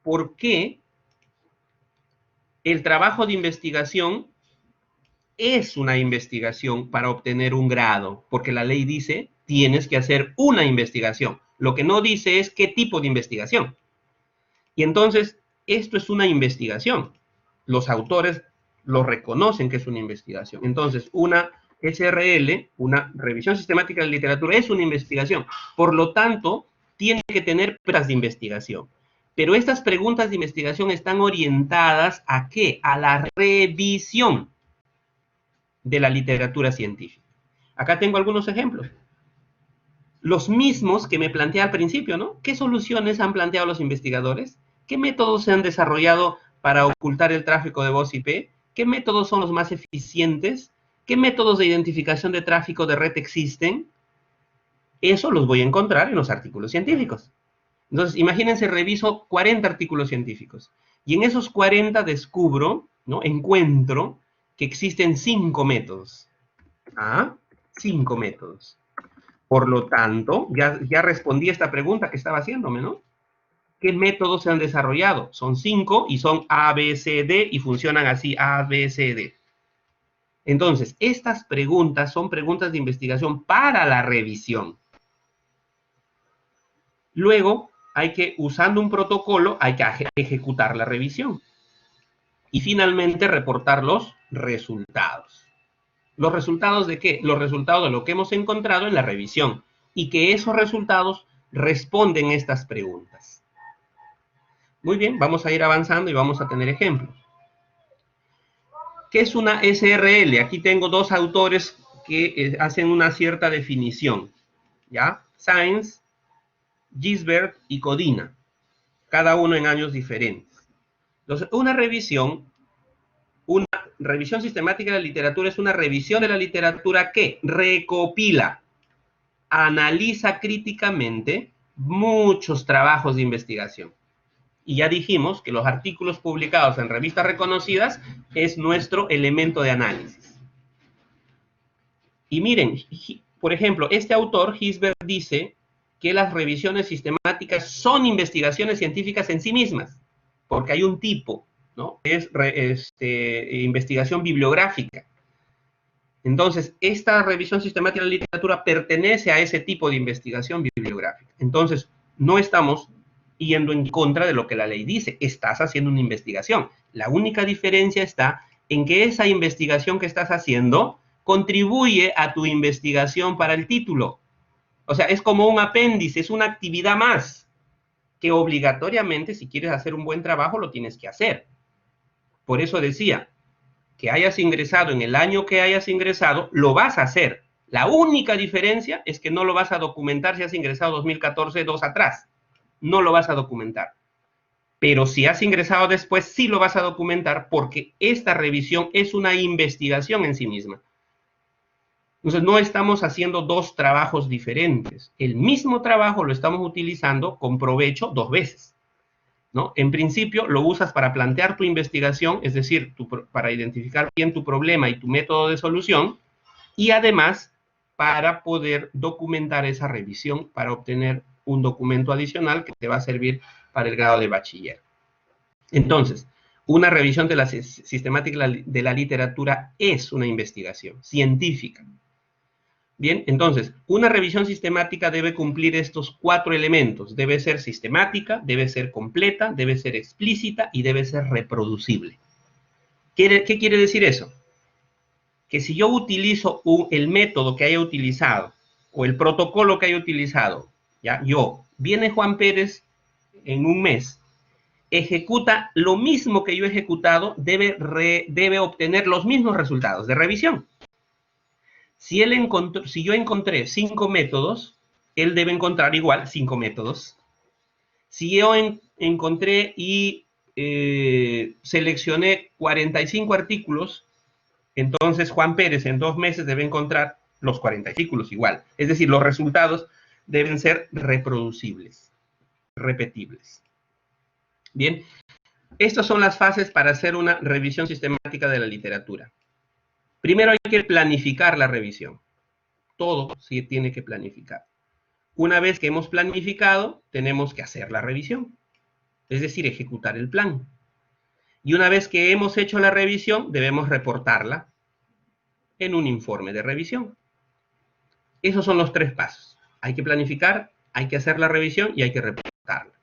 por qué el trabajo de investigación es una investigación para obtener un grado, porque la ley dice, tienes que hacer una investigación. Lo que no dice es qué tipo de investigación. Y entonces, esto es una investigación. Los autores lo reconocen que es una investigación. Entonces, una SRL, una revisión sistemática de la literatura, es una investigación. Por lo tanto, tiene que tener preguntas de investigación. Pero estas preguntas de investigación están orientadas ¿a qué? A la revisión de la literatura científica. Acá tengo algunos ejemplos. Los mismos que me planteé al principio, ¿no? ¿Qué soluciones han planteado los investigadores? ¿Qué métodos se han desarrollado para ocultar el tráfico de voz IP? ¿Qué métodos son los más eficientes? ¿Qué métodos de identificación de tráfico de red existen? Eso los voy a encontrar en los artículos científicos. Entonces, imagínense, reviso 40 artículos científicos. Y en esos 40 descubro, ¿no? Encuentro que existen 5 métodos. ¿Ah? 5 métodos. Por lo tanto, ya respondí a esta pregunta que estaba haciéndome, ¿no? ¿Qué métodos se han desarrollado? Son 5 y son A, B, C, D y funcionan así, A, B, C, D. Entonces, estas preguntas son preguntas de investigación para la revisión. Luego, usando un protocolo, hay que ejecutar la revisión. Y finalmente reportar los resultados. ¿Los resultados de qué? Los resultados de lo que hemos encontrado en la revisión. Y que esos resultados responden estas preguntas. Muy bien, vamos a ir avanzando y vamos a tener ejemplos. ¿Qué es una SRL? Aquí tengo dos autores que hacen una cierta definición. ¿Ya? Sainz, Gisbert y Codina. Cada uno en años diferentes. Entonces, una revisión sistemática de la literatura es una revisión de la literatura que recopila, analiza críticamente muchos trabajos de investigación. Y ya dijimos que los artículos publicados en revistas reconocidas es nuestro elemento de análisis. Y miren, por ejemplo, este autor, Gisbert, dice que las revisiones sistemáticas son investigaciones científicas en sí mismas, porque hay un tipo, ¿no? Es investigación bibliográfica. Entonces, esta revisión sistemática de la literatura pertenece a ese tipo de investigación bibliográfica. Entonces, no estamos yendo en contra de lo que la ley dice, estás haciendo una investigación. La única diferencia está en que esa investigación que estás haciendo contribuye a tu investigación para el título. O sea, es como un apéndice, es una actividad más que obligatoriamente, si quieres hacer un buen trabajo, lo tienes que hacer. Por eso decía, que hayas ingresado en el año que hayas ingresado, lo vas a hacer. La única diferencia es que no lo vas a documentar si has ingresado 2014, 2 atrás. No lo vas a documentar. Pero si has ingresado después, sí lo vas a documentar porque esta revisión es una investigación en sí misma. Entonces, no estamos haciendo dos trabajos diferentes. El mismo trabajo lo estamos utilizando con provecho dos veces, ¿no? En principio, lo usas para plantear tu investigación, es decir, para identificar bien tu problema y tu método de solución, y además para poder documentar esa revisión para obtener un documento adicional que te va a servir para el grado de bachiller. Entonces, una revisión de la sistemática de la literatura es una investigación científica. Bien, entonces, una revisión sistemática debe cumplir estos 4 elementos. Debe ser sistemática, debe ser completa, debe ser explícita y debe ser reproducible. ¿Qué quiere decir eso? Que si yo utilizo el método que haya utilizado o el protocolo que haya utilizado, ¿ya? Viene Juan Pérez en un mes, ejecuta lo mismo que yo he ejecutado, debe obtener los mismos resultados de revisión. Si yo encontré 5 métodos, él debe encontrar igual 5 métodos. Si yo encontré y seleccioné 45 artículos, entonces Juan Pérez en 2 meses debe encontrar los 40 artículos igual. Es decir, los resultados deben ser reproducibles, repetibles. Bien, estas son las fases para hacer una revisión sistemática de la literatura. Primero hay que planificar la revisión. Todo se tiene que planificar. Una vez que hemos planificado, tenemos que hacer la revisión, es decir, ejecutar el plan. Y una vez que hemos hecho la revisión, debemos reportarla en un informe de revisión. Esos son los 3 pasos. Hay que planificar, hay que hacer la revisión y hay que reportarla.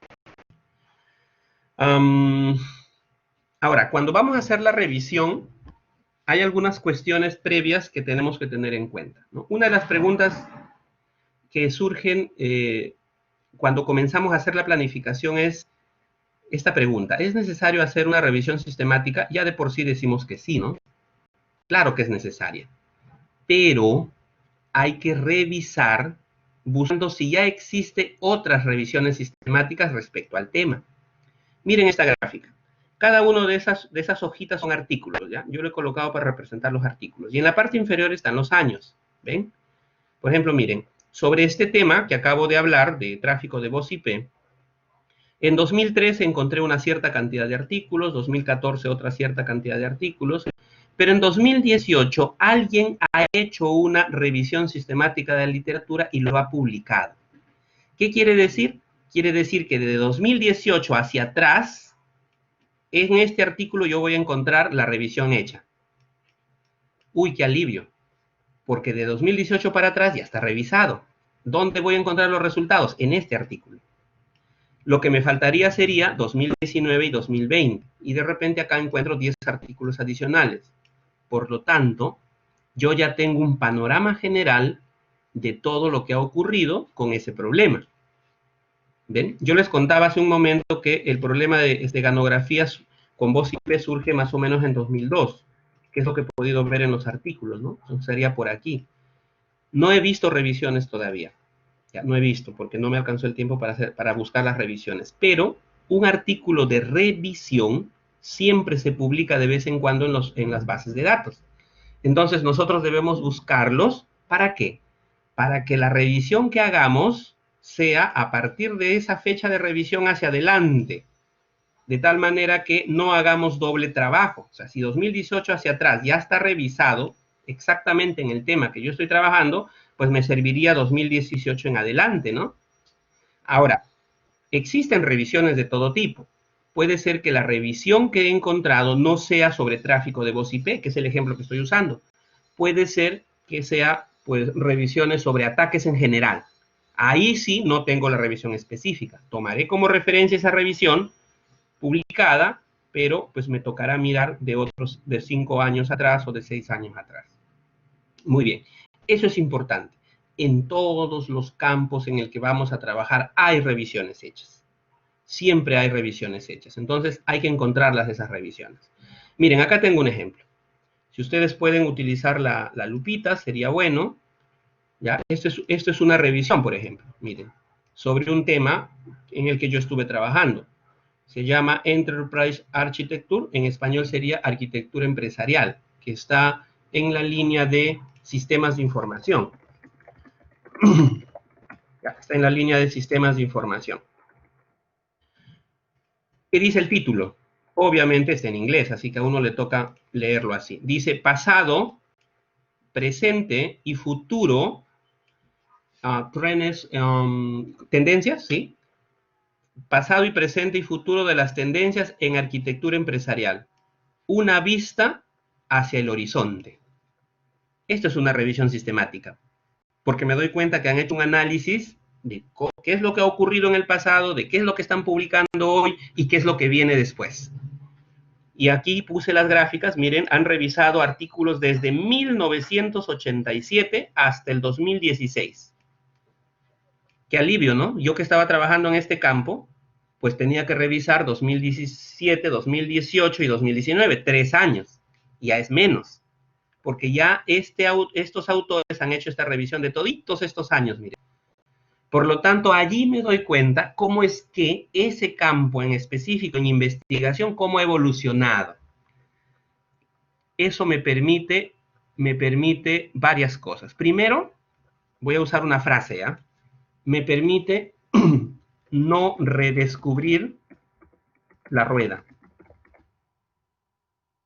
Ahora, cuando vamos a hacer la revisión, hay algunas cuestiones previas que tenemos que tener en cuenta, ¿no? Una de las preguntas que surgen cuando comenzamos a hacer la planificación es esta pregunta: ¿es necesario hacer una revisión sistemática? Ya de por sí decimos que sí, ¿no? Claro que es necesaria, pero hay que revisar buscando si ya existe otras revisiones sistemáticas respecto al tema. Miren esta gráfica. Cada una de esas hojitas son artículos, ¿ya? Yo lo he colocado para representar los artículos. Y en la parte inferior están los años, ¿ven? Por ejemplo, miren, sobre este tema que acabo de hablar, de tráfico de voz IP, en 2013 encontré una cierta cantidad de artículos, 2014 otra cierta cantidad de artículos, pero en 2018 alguien ha hecho una revisión sistemática de la literatura y lo ha publicado. ¿Qué quiere decir? Quiere decir que de 2018 hacia atrás, en este artículo yo voy a encontrar la revisión hecha. Uy, qué alivio, porque de 2018 para atrás ya está revisado. ¿Dónde voy a encontrar los resultados? En este artículo. Lo que me faltaría sería 2019 y 2020. Y de repente acá encuentro 10 artículos adicionales. Por lo tanto, yo ya tengo un panorama general de todo lo que ha ocurrido con ese problema. ¿Ven? Yo les contaba hace un momento que el problema de ganografías con voz IP surge más o menos en 2002, que es lo que he podido ver en los artículos, ¿no? Entonces sería por aquí. No he visto revisiones todavía. Ya, no he visto, porque no me alcanzó el tiempo para buscar las revisiones. Pero un artículo de revisión siempre se publica de vez en cuando en las bases de datos. Entonces nosotros debemos buscarlos. ¿Para qué? Para que la revisión que hagamos sea a partir de esa fecha de revisión hacia adelante, de tal manera que no hagamos doble trabajo. O sea, si 2018 hacia atrás ya está revisado exactamente en el tema que yo estoy trabajando, pues me serviría 2018 en adelante, ¿no? Ahora, existen revisiones de todo tipo. Puede ser que la revisión que he encontrado no sea sobre tráfico de voz IP, que es el ejemplo que estoy usando. Puede ser que sea, pues, revisiones sobre ataques en general. Ahí sí no tengo la revisión específica. Tomaré como referencia esa revisión publicada, pero pues me tocará mirar de otros de 5 años atrás o de 6 años atrás. Muy bien, eso es importante. En todos los campos en el que vamos a trabajar hay revisiones hechas. Siempre hay revisiones hechas. Entonces hay que encontrarlas esas revisiones. Miren, acá tengo un ejemplo. Si ustedes pueden utilizar la lupita, sería bueno. ¿Ya? Esto es una revisión, por ejemplo, miren, sobre un tema en el que yo estuve trabajando. Se llama Enterprise Architecture, en español sería arquitectura empresarial, que está en la línea de sistemas de información. Está en la línea de sistemas de información. ¿Qué dice el título? Obviamente está en inglés, así que a uno le toca leerlo así. Dice pasado, presente y futuro, tendencias, ¿sí? Pasado y presente y futuro de las tendencias en arquitectura empresarial. Una vista hacia el horizonte. Esto es una revisión sistemática, porque me doy cuenta que han hecho un análisis de qué es lo que ha ocurrido en el pasado, de qué es lo que están publicando hoy y qué es lo que viene después. Y aquí puse las gráficas, miren, han revisado artículos desde 1987 hasta el 2016. Qué alivio, ¿no? Yo que estaba trabajando en este campo, pues tenía que revisar 2017, 2018 y 2019, 3 años. Ya es menos, porque ya estos autores han hecho esta revisión de toditos estos años, miren. Por lo tanto, allí me doy cuenta cómo es que ese campo en específico, en investigación, cómo ha evolucionado. Eso me permite varias cosas. Primero, voy a usar una frase, ¿ya? Me permite no redescubrir la rueda.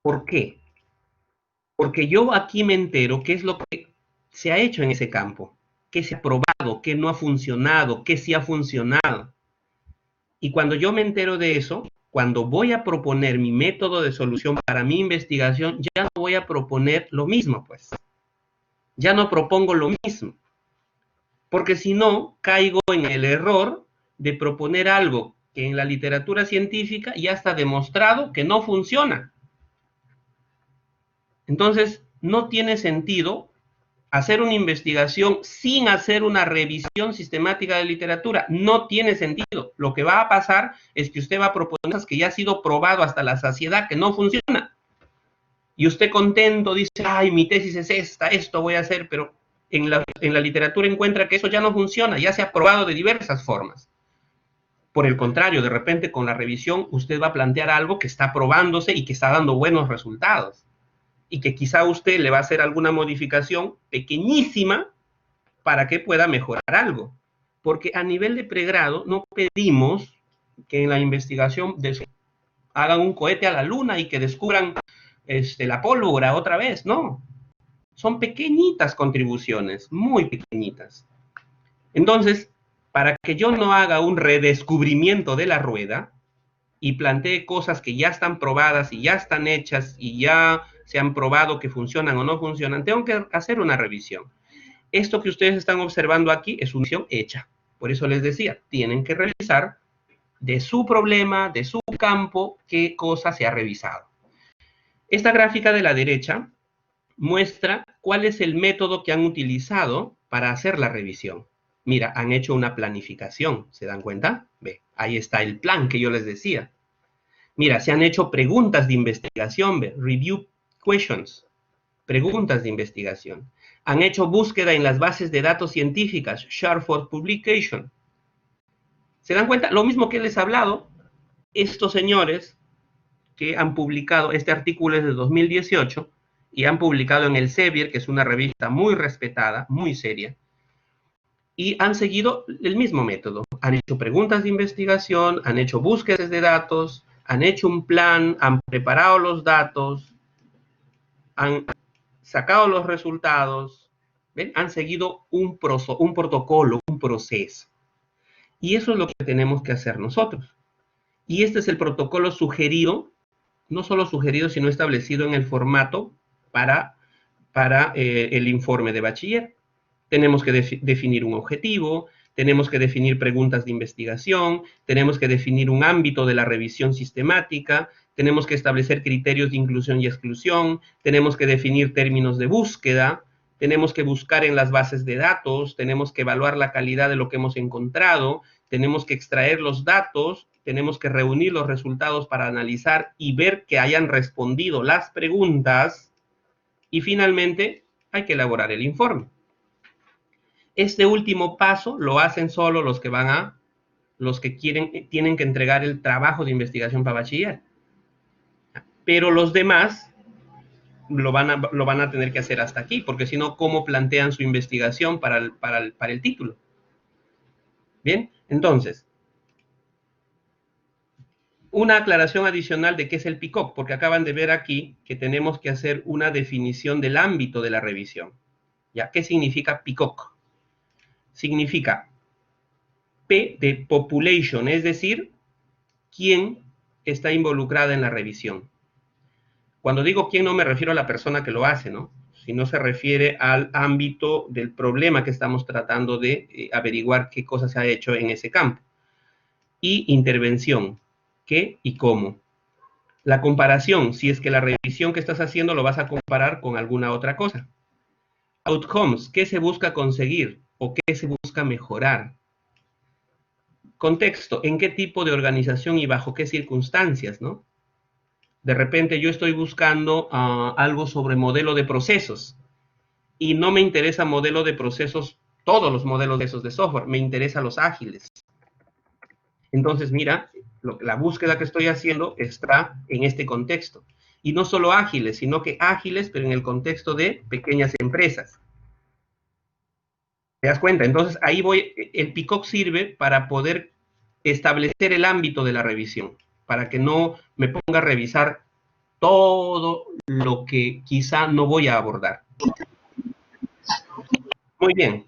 ¿Por qué? Porque yo aquí me entero qué es lo que se ha hecho en ese campo, qué se ha probado, qué no ha funcionado, qué sí ha funcionado. Y cuando yo me entero de eso, cuando voy a proponer mi método de solución para mi investigación, ya no voy a proponer lo mismo, pues. Ya no propongo lo mismo. Porque si no, caigo en el error de proponer algo que en la literatura científica ya está demostrado que no funciona. Entonces, no tiene sentido hacer una investigación sin hacer una revisión sistemática de literatura. No tiene sentido. Lo que va a pasar es que usted va a proponer cosas que ya ha sido probado hasta la saciedad, que no funciona. Y usted contento dice, ay, mi tesis es esta, esto voy a hacer, pero en la literatura encuentra que eso ya no funciona, ya se ha probado de diversas formas. Por el contrario, de repente con la revisión usted va a plantear algo que está probándose y que está dando buenos resultados. Y que quizá usted le va a hacer alguna modificación pequeñísima para que pueda mejorar algo. Porque a nivel de pregrado no pedimos que en la investigación hagan un cohete a la luna y que descubran la pólvora otra vez, no. Son pequeñitas contribuciones, muy pequeñitas. Entonces, para que yo no haga un redescubrimiento de la rueda y plantee cosas que ya están probadas y ya están hechas y ya se han probado que funcionan o no funcionan, tengo que hacer una revisión. Esto que ustedes están observando aquí es una revisión hecha. Por eso les decía, tienen que revisar de su problema, de su campo, qué cosa se ha revisado. Esta gráfica de la derecha muestra cuál es el método que han utilizado para hacer la revisión. Mira, han hecho una planificación, ¿se dan cuenta? Ve, ahí está el plan que yo les decía. Mira, se han hecho preguntas de investigación, ve, review questions, preguntas de investigación. Han hecho búsqueda en las bases de datos científicas, share for publication. ¿Se dan cuenta? Lo mismo que les he hablado, estos señores que han publicado, este artículo es de 2018, y han publicado en Elsevier, que es una revista muy respetada, muy seria, y han seguido el mismo método. Han hecho preguntas de investigación, han hecho búsquedas de datos, han hecho un plan, han preparado los datos, han sacado los resultados, ¿ven? Han seguido un protocolo, un proceso. Y eso es lo que tenemos que hacer nosotros. Y este es el protocolo sugerido, no solo sugerido, sino establecido en el formato para el informe de bachiller. Tenemos que definir un objetivo, tenemos que definir preguntas de investigación, tenemos que definir un ámbito de la revisión sistemática, tenemos que establecer criterios de inclusión y exclusión, tenemos que definir términos de búsqueda, tenemos que buscar en las bases de datos, tenemos que evaluar la calidad de lo que hemos encontrado, tenemos que extraer los datos, tenemos que reunir los resultados para analizar y ver que hayan respondido las preguntas, y finalmente hay que elaborar el informe. Este último paso lo hacen solo los que tienen que entregar el trabajo de investigación para bachiller. Pero los demás lo van a tener que hacer hasta aquí, porque si no, ¿cómo plantean su investigación para el título? Bien, entonces, una aclaración adicional de qué es el PICOC, porque acaban de ver aquí que tenemos que hacer una definición del ámbito de la revisión. ¿Ya? ¿Qué significa PICOC? Significa P de population, es decir, quién está involucrada en la revisión. Cuando digo quién, no me refiero a la persona que lo hace, ¿no? Sino se refiere al ámbito del problema que estamos tratando de averiguar qué cosa se ha hecho en ese campo. Y intervención, qué y cómo. La comparación, si es que la revisión que estás haciendo lo vas a comparar con alguna otra cosa. Outcomes, qué se busca conseguir o qué se busca mejorar. Contexto, en qué tipo de organización y bajo qué circunstancias, ¿no? De repente yo estoy buscando algo sobre modelo de procesos y no me interesa modelo de procesos, todos los modelos de esos de software, me interesan los ágiles. Entonces, mira, la búsqueda que estoy haciendo está en este contexto. Y no solo ágiles, sino que ágiles, pero en el contexto de pequeñas empresas. ¿Te das cuenta? Entonces, ahí el PICOC sirve para poder establecer el ámbito de la revisión, para que no me ponga a revisar todo lo que quizá no voy a abordar. Muy bien.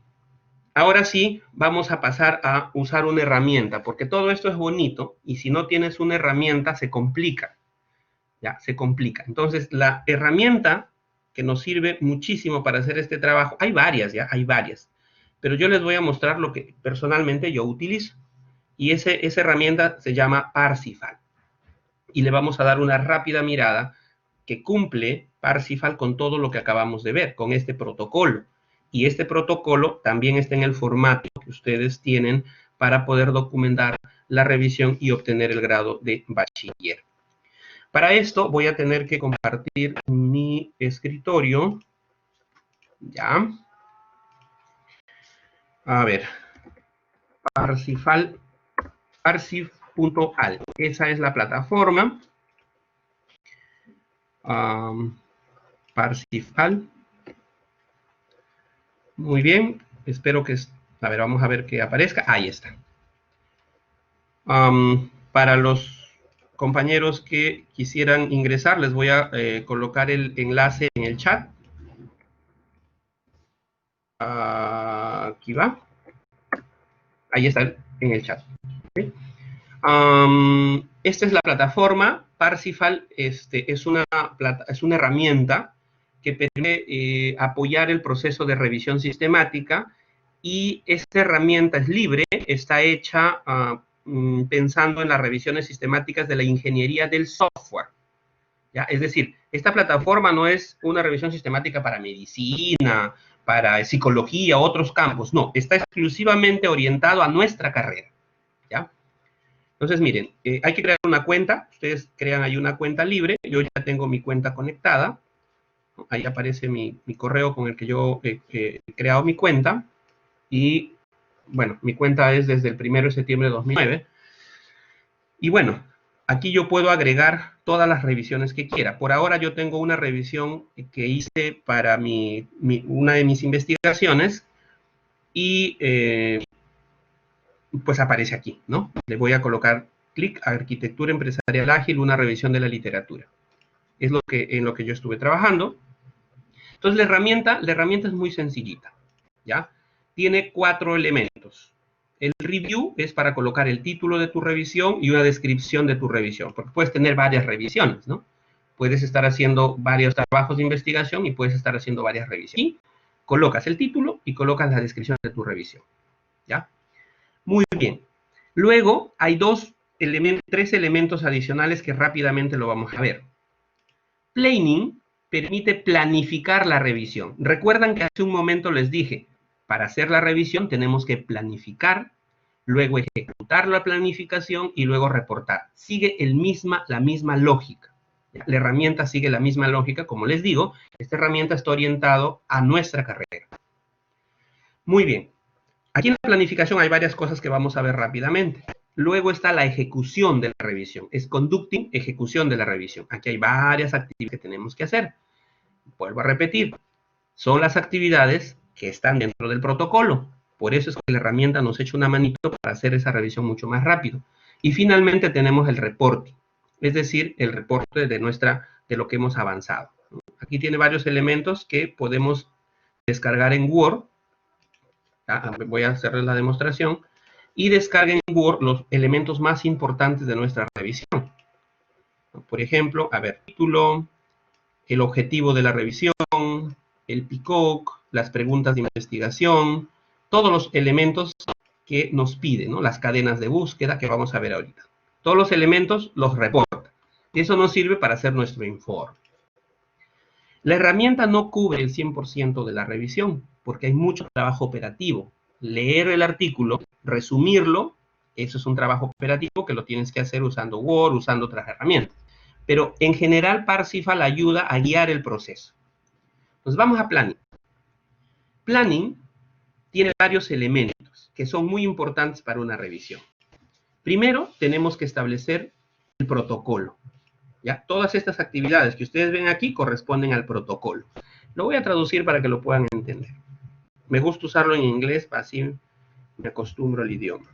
Ahora sí, vamos a pasar a usar una herramienta, porque todo esto es bonito, y si no tienes una herramienta, se complica. Ya, se complica. Entonces, la herramienta que nos sirve muchísimo para hacer este trabajo, hay varias, ya, hay varias. Pero yo les voy a mostrar lo que personalmente yo utilizo. Y esa herramienta se llama Parsifal. Y le vamos a dar una rápida mirada que cumple Parsifal con todo lo que acabamos de ver, con este protocolo. Y este protocolo también está en el formato que ustedes tienen para poder documentar la revisión y obtener el grado de bachiller. Para esto voy a tener que compartir mi escritorio. Ya. A ver. Parsifal. Parsif.al. Esa es la plataforma. Parsifal. Muy bien. Espero que... A ver, vamos a ver que aparezca. Ahí está. Para los compañeros que quisieran ingresar, les voy a colocar el enlace en el chat. Aquí va. Ahí está en el chat. ¿Okay? Esta es la plataforma. Parsifal es una herramienta que permite apoyar el proceso de revisión sistemática, y esta herramienta es libre, está hecha pensando en las revisiones sistemáticas de la ingeniería del software. ¿Ya? Es decir, esta plataforma no es una revisión sistemática para medicina, para psicología, otros campos. No, está exclusivamente orientado a nuestra carrera. ¿Ya? Entonces, miren, hay que crear una cuenta. Ustedes crean ahí una cuenta libre. Yo ya tengo mi cuenta conectada. Ahí aparece mi correo con el que yo he creado mi cuenta. Y, bueno, mi cuenta es desde el 1 de septiembre de 2009. Y bueno, aquí yo puedo agregar todas las revisiones que quiera. Por ahora yo tengo una revisión que hice para una de mis investigaciones y pues aparece aquí, ¿no? Le voy a colocar clic a Arquitectura Empresarial Ágil, una revisión de la literatura. Es en lo que yo estuve trabajando. Entonces la herramienta es muy sencillita, ¿ya? Tiene 4 elementos. El review es para colocar el título de tu revisión y una descripción de tu revisión, porque puedes tener varias revisiones, ¿no? Puedes estar haciendo varios trabajos de investigación y puedes estar haciendo varias revisiones. Y colocas el título y colocas la descripción de tu revisión, ¿ya? Muy bien. Luego hay 3 elementos adicionales que rápidamente lo vamos a ver. Planning permite planificar la revisión. Recuerdan que hace un momento les dije, para hacer la revisión tenemos que planificar, luego ejecutar la planificación y luego reportar. Sigue la misma lógica. La herramienta sigue la misma lógica. Como les digo, esta herramienta está orientada a nuestra carrera. Muy bien. Aquí en la planificación hay varias cosas que vamos a ver rápidamente. Luego está la ejecución de la revisión. Es conducting, ejecución de la revisión. Aquí hay varias actividades que tenemos que hacer. Vuelvo a repetir. Son las actividades que están dentro del protocolo. Por eso es que la herramienta nos echa una manito para hacer esa revisión mucho más rápido. Y finalmente tenemos el reporte. Es decir, el reporte de lo que hemos avanzado. Aquí tiene varios elementos que podemos descargar en Word. Voy a hacerles la demostración. Y descarguen en Word los elementos más importantes de nuestra revisión. Por ejemplo, a ver, título, el objetivo de la revisión, el PICOC, las preguntas de investigación, todos los elementos que nos pide, ¿no? Las cadenas de búsqueda que vamos a ver ahorita. Todos los elementos los reporta. Y eso nos sirve para hacer nuestro informe. La herramienta no cubre el 100% de la revisión, porque hay mucho trabajo operativo. Leer el artículo, resumirlo, eso es un trabajo operativo que lo tienes que hacer usando Word, usando otras herramientas. Pero en general Parsifal ayuda a guiar el proceso. Entonces vamos a Planning. Planning tiene varios elementos que son muy importantes para una revisión. Primero, tenemos que establecer el protocolo. ¿Ya? Todas estas actividades que ustedes ven aquí corresponden al protocolo. Lo voy a traducir para que lo puedan entender. Me gusta usarlo en inglés, así me acostumbro al idioma.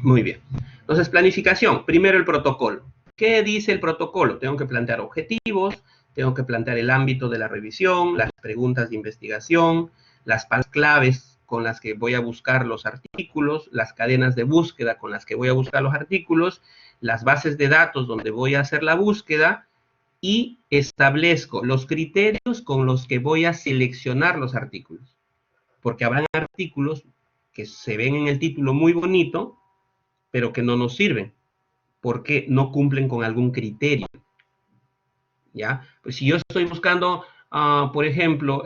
Muy bien. Entonces, planificación. Primero el protocolo. ¿Qué dice el protocolo? Tengo que plantear objetivos, tengo que plantear el ámbito de la revisión, las preguntas de investigación, las palabras claves con las que voy a buscar los artículos, las cadenas de búsqueda con las que voy a buscar los artículos, las bases de datos donde voy a hacer la búsqueda y establezco los criterios con los que voy a seleccionar los artículos. Porque habrán artículos que se ven en el título muy bonito, pero que no nos sirven, porque no cumplen con algún criterio. ¿Ya? Pues si yo estoy buscando, por ejemplo,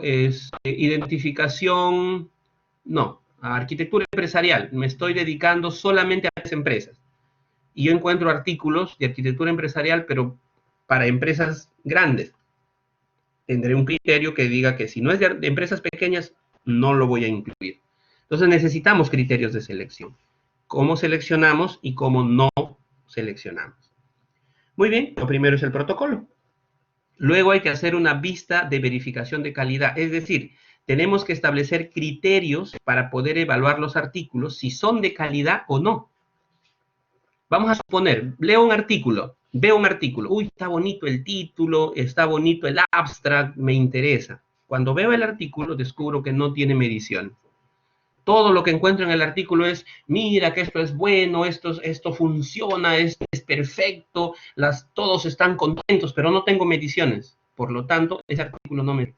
identificación, no, arquitectura empresarial, me estoy dedicando solamente a las empresas. Y yo encuentro artículos de arquitectura empresarial, pero para empresas grandes. Tendré un criterio que diga que si no es de empresas pequeñas, no lo voy a incluir. Entonces necesitamos criterios de selección. ¿Cómo seleccionamos y cómo no seleccionamos? Muy bien, lo primero es el protocolo. Luego hay que hacer una vista de verificación de calidad. Es decir, tenemos que establecer criterios para poder evaluar los artículos si son de calidad o no. Vamos a suponer, leo un artículo, veo un artículo. Uy, está bonito el título, está bonito el abstract, me interesa. Cuando veo el artículo, descubro que no tiene medición. Todo lo que encuentro en el artículo es, mira que esto es bueno, esto funciona, esto es perfecto, todos están contentos, pero no tengo mediciones. Por lo tanto, ese artículo no me...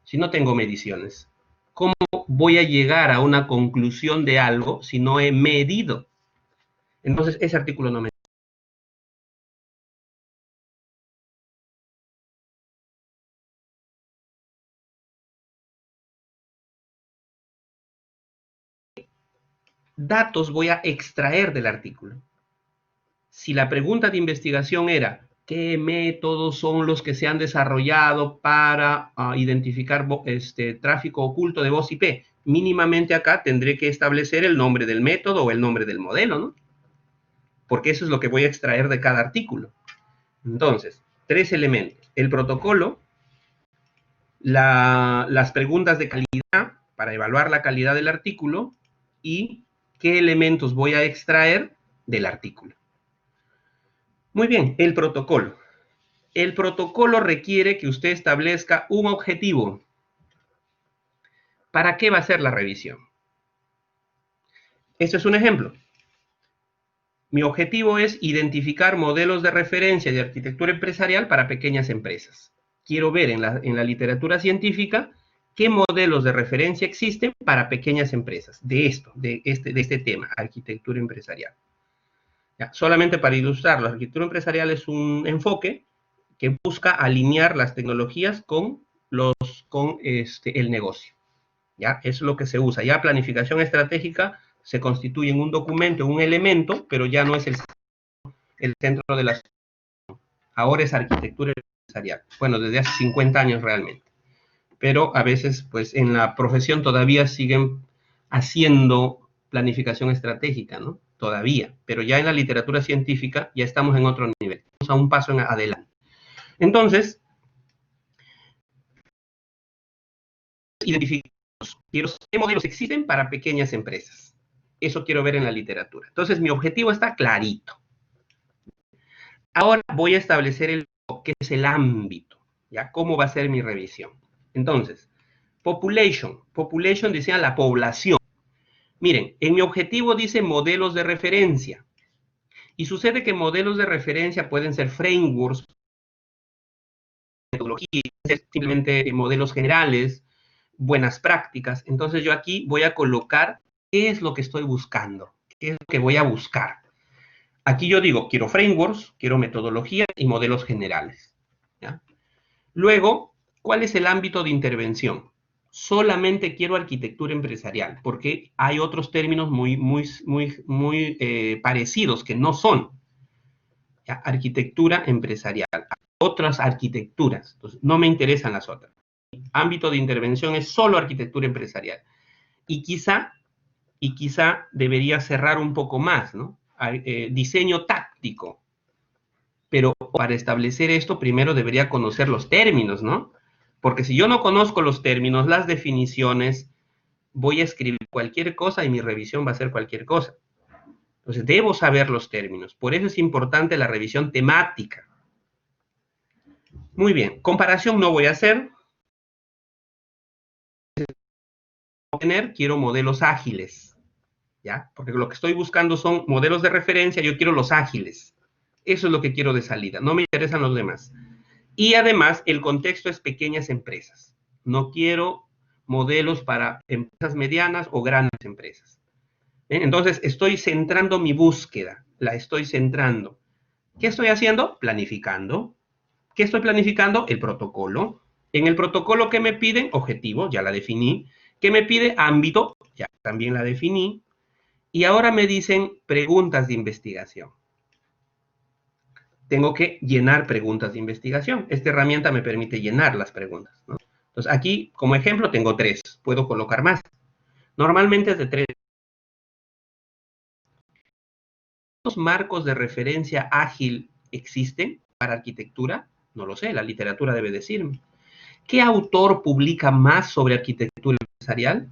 Si no tengo mediciones, ¿cómo voy a llegar a una conclusión de algo si no he medido? Entonces, ese artículo no me... Datos voy a extraer del artículo. Si la pregunta de investigación era, ¿qué métodos son los que se han desarrollado para identificar tráfico oculto de voz IP? Mínimamente acá tendré que establecer el nombre del método o el nombre del modelo, ¿no? Porque eso es lo que voy a extraer de cada artículo. Entonces, 3 elementos. El protocolo, las preguntas de calidad para evaluar la calidad del artículo y qué elementos voy a extraer del artículo. Muy bien, el protocolo. El protocolo requiere que usted establezca un objetivo. ¿Para qué va a ser la revisión? Este es un ejemplo. Mi objetivo es identificar modelos de referencia de arquitectura empresarial para pequeñas empresas. Quiero ver en la literatura científica qué modelos de referencia existen para pequeñas empresas de este tema, arquitectura empresarial. Ya, solamente para ilustrar, la arquitectura empresarial es un enfoque que busca alinear las tecnologías con el negocio. ¿Ya? Es lo que se usa. Ya planificación estratégica se constituye en un documento, un elemento, pero ya no es el centro de la... Ahora es arquitectura empresarial. Bueno, desde hace 50 años realmente. Pero a veces, pues, en la profesión todavía siguen haciendo planificación estratégica, ¿no? Todavía. Pero ya en la literatura científica ya estamos en otro nivel. Estamos a un paso en adelante. Entonces, identificamos qué modelos existen para pequeñas empresas. Eso quiero ver en la literatura. Entonces, mi objetivo está clarito. Ahora voy a establecer qué es el ámbito, ¿ya? ¿Cómo va a ser mi revisión? Entonces, population. Population dice la población. Miren, en mi objetivo dice modelos de referencia. Y sucede que modelos de referencia pueden ser frameworks, metodologías, simplemente modelos generales, buenas prácticas. Entonces yo aquí voy a colocar qué es lo que estoy buscando, qué es lo que voy a buscar. Aquí yo digo, quiero frameworks, quiero metodologías y modelos generales. ¿Ya? Luego, ¿cuál es el ámbito de intervención? Solamente quiero arquitectura empresarial, porque hay otros términos muy parecidos que no son. ¿Ya? Arquitectura empresarial, otras arquitecturas, entonces no me interesan las otras. Ámbito de intervención es solo arquitectura empresarial. Y quizá debería cerrar un poco más, ¿no? Diseño táctico. Pero para establecer esto, primero debería conocer los términos, ¿no? Porque si yo no conozco los términos, las definiciones, voy a escribir cualquier cosa y mi revisión va a ser cualquier cosa. Entonces, debo saber los términos. Por eso es importante la revisión temática. Muy bien, comparación no voy a hacer. Quiero modelos ágiles, ¿ya? Porque lo que estoy buscando son modelos de referencia, yo quiero los ágiles. Eso es lo que quiero de salida, no me interesan los demás. Y además, el contexto es pequeñas empresas. No quiero modelos para empresas medianas o grandes empresas. Entonces, estoy centrando mi búsqueda, la estoy centrando. ¿Qué estoy haciendo? Planificando. ¿Qué estoy planificando? El protocolo. En el protocolo, ¿qué me piden? Objetivo, ya la definí. ¿Qué me pide? Ámbito, ya también la definí. Y ahora me dicen preguntas de investigación. Tengo que llenar preguntas de investigación. Esta herramienta me permite llenar las preguntas, ¿no? Entonces, aquí, como ejemplo, tengo 3. Puedo colocar más. Normalmente es de 3. ¿Cuántos marcos de referencia ágil existen para arquitectura? No lo sé, la literatura debe decirme. ¿Qué autor publica más sobre arquitectura empresarial?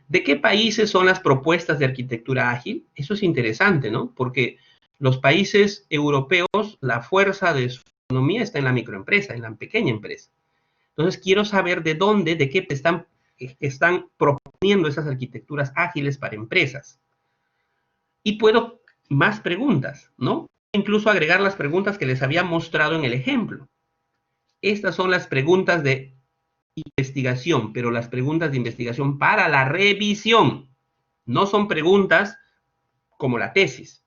¿De qué países son las propuestas de arquitectura ágil? Eso es interesante, ¿no? Porque los países europeos, la fuerza de su economía está en la microempresa, en la pequeña empresa. Entonces, quiero saber de dónde, de qué están proponiendo esas arquitecturas ágiles para empresas. Y puedo más preguntas, ¿no? Incluso agregar las preguntas que les había mostrado en el ejemplo. Estas son las preguntas de investigación, pero las preguntas de investigación para la revisión. No son preguntas como la tesis.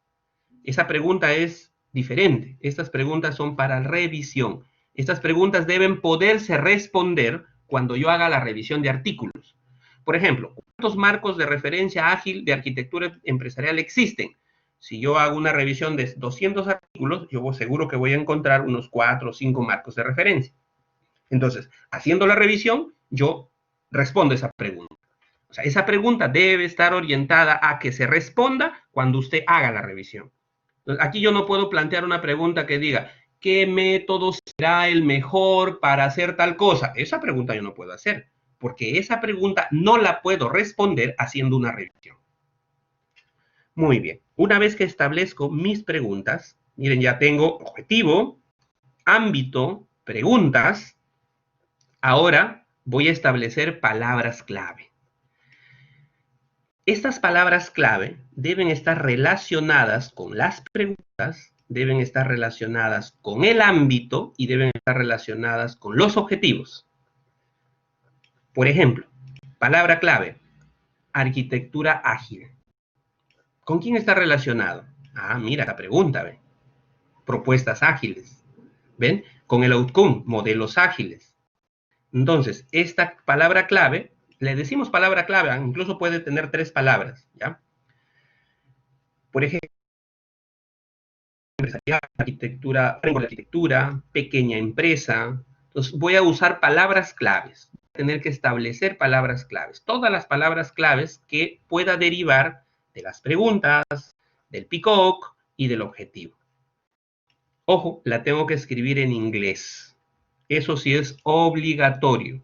Esa pregunta es diferente. Estas preguntas son para revisión. Estas preguntas deben poderse responder cuando yo haga la revisión de artículos. Por ejemplo, ¿cuántos marcos de referencia ágil de arquitectura empresarial existen? Si yo hago una revisión de 200 artículos, yo seguro que voy a encontrar unos 4 o 5 marcos de referencia. Entonces, haciendo la revisión, yo respondo esa pregunta. O sea, esa pregunta debe estar orientada a que se responda cuando usted haga la revisión. Entonces, aquí yo no puedo plantear una pregunta que diga, ¿qué método será el mejor para hacer tal cosa? Esa pregunta yo no puedo hacer, porque esa pregunta no la puedo responder haciendo una revisión. Muy bien. Una vez que establezco mis preguntas, miren, ya tengo objetivo, ámbito, preguntas. Ahora voy a establecer palabras clave. Estas palabras clave deben estar relacionadas con las preguntas, deben estar relacionadas con el ámbito y deben estar relacionadas con los objetivos. Por ejemplo, palabra clave, arquitectura ágil. ¿Con quién está relacionado? Ah, mira la pregunta, ¿ven? Propuestas ágiles. ¿Ven? Con el outcome, modelos ágiles. Entonces, esta palabra clave, le decimos palabra clave, incluso puede tener 3 palabras, ¿ya? Por ejemplo, arquitectura, arquitectura, pequeña empresa. Entonces, voy a usar palabras claves. Voy a tener que establecer palabras claves. Todas las palabras claves que pueda derivar de las preguntas, del PICOC y del objetivo. Ojo, la tengo que escribir en inglés. Eso sí es obligatorio.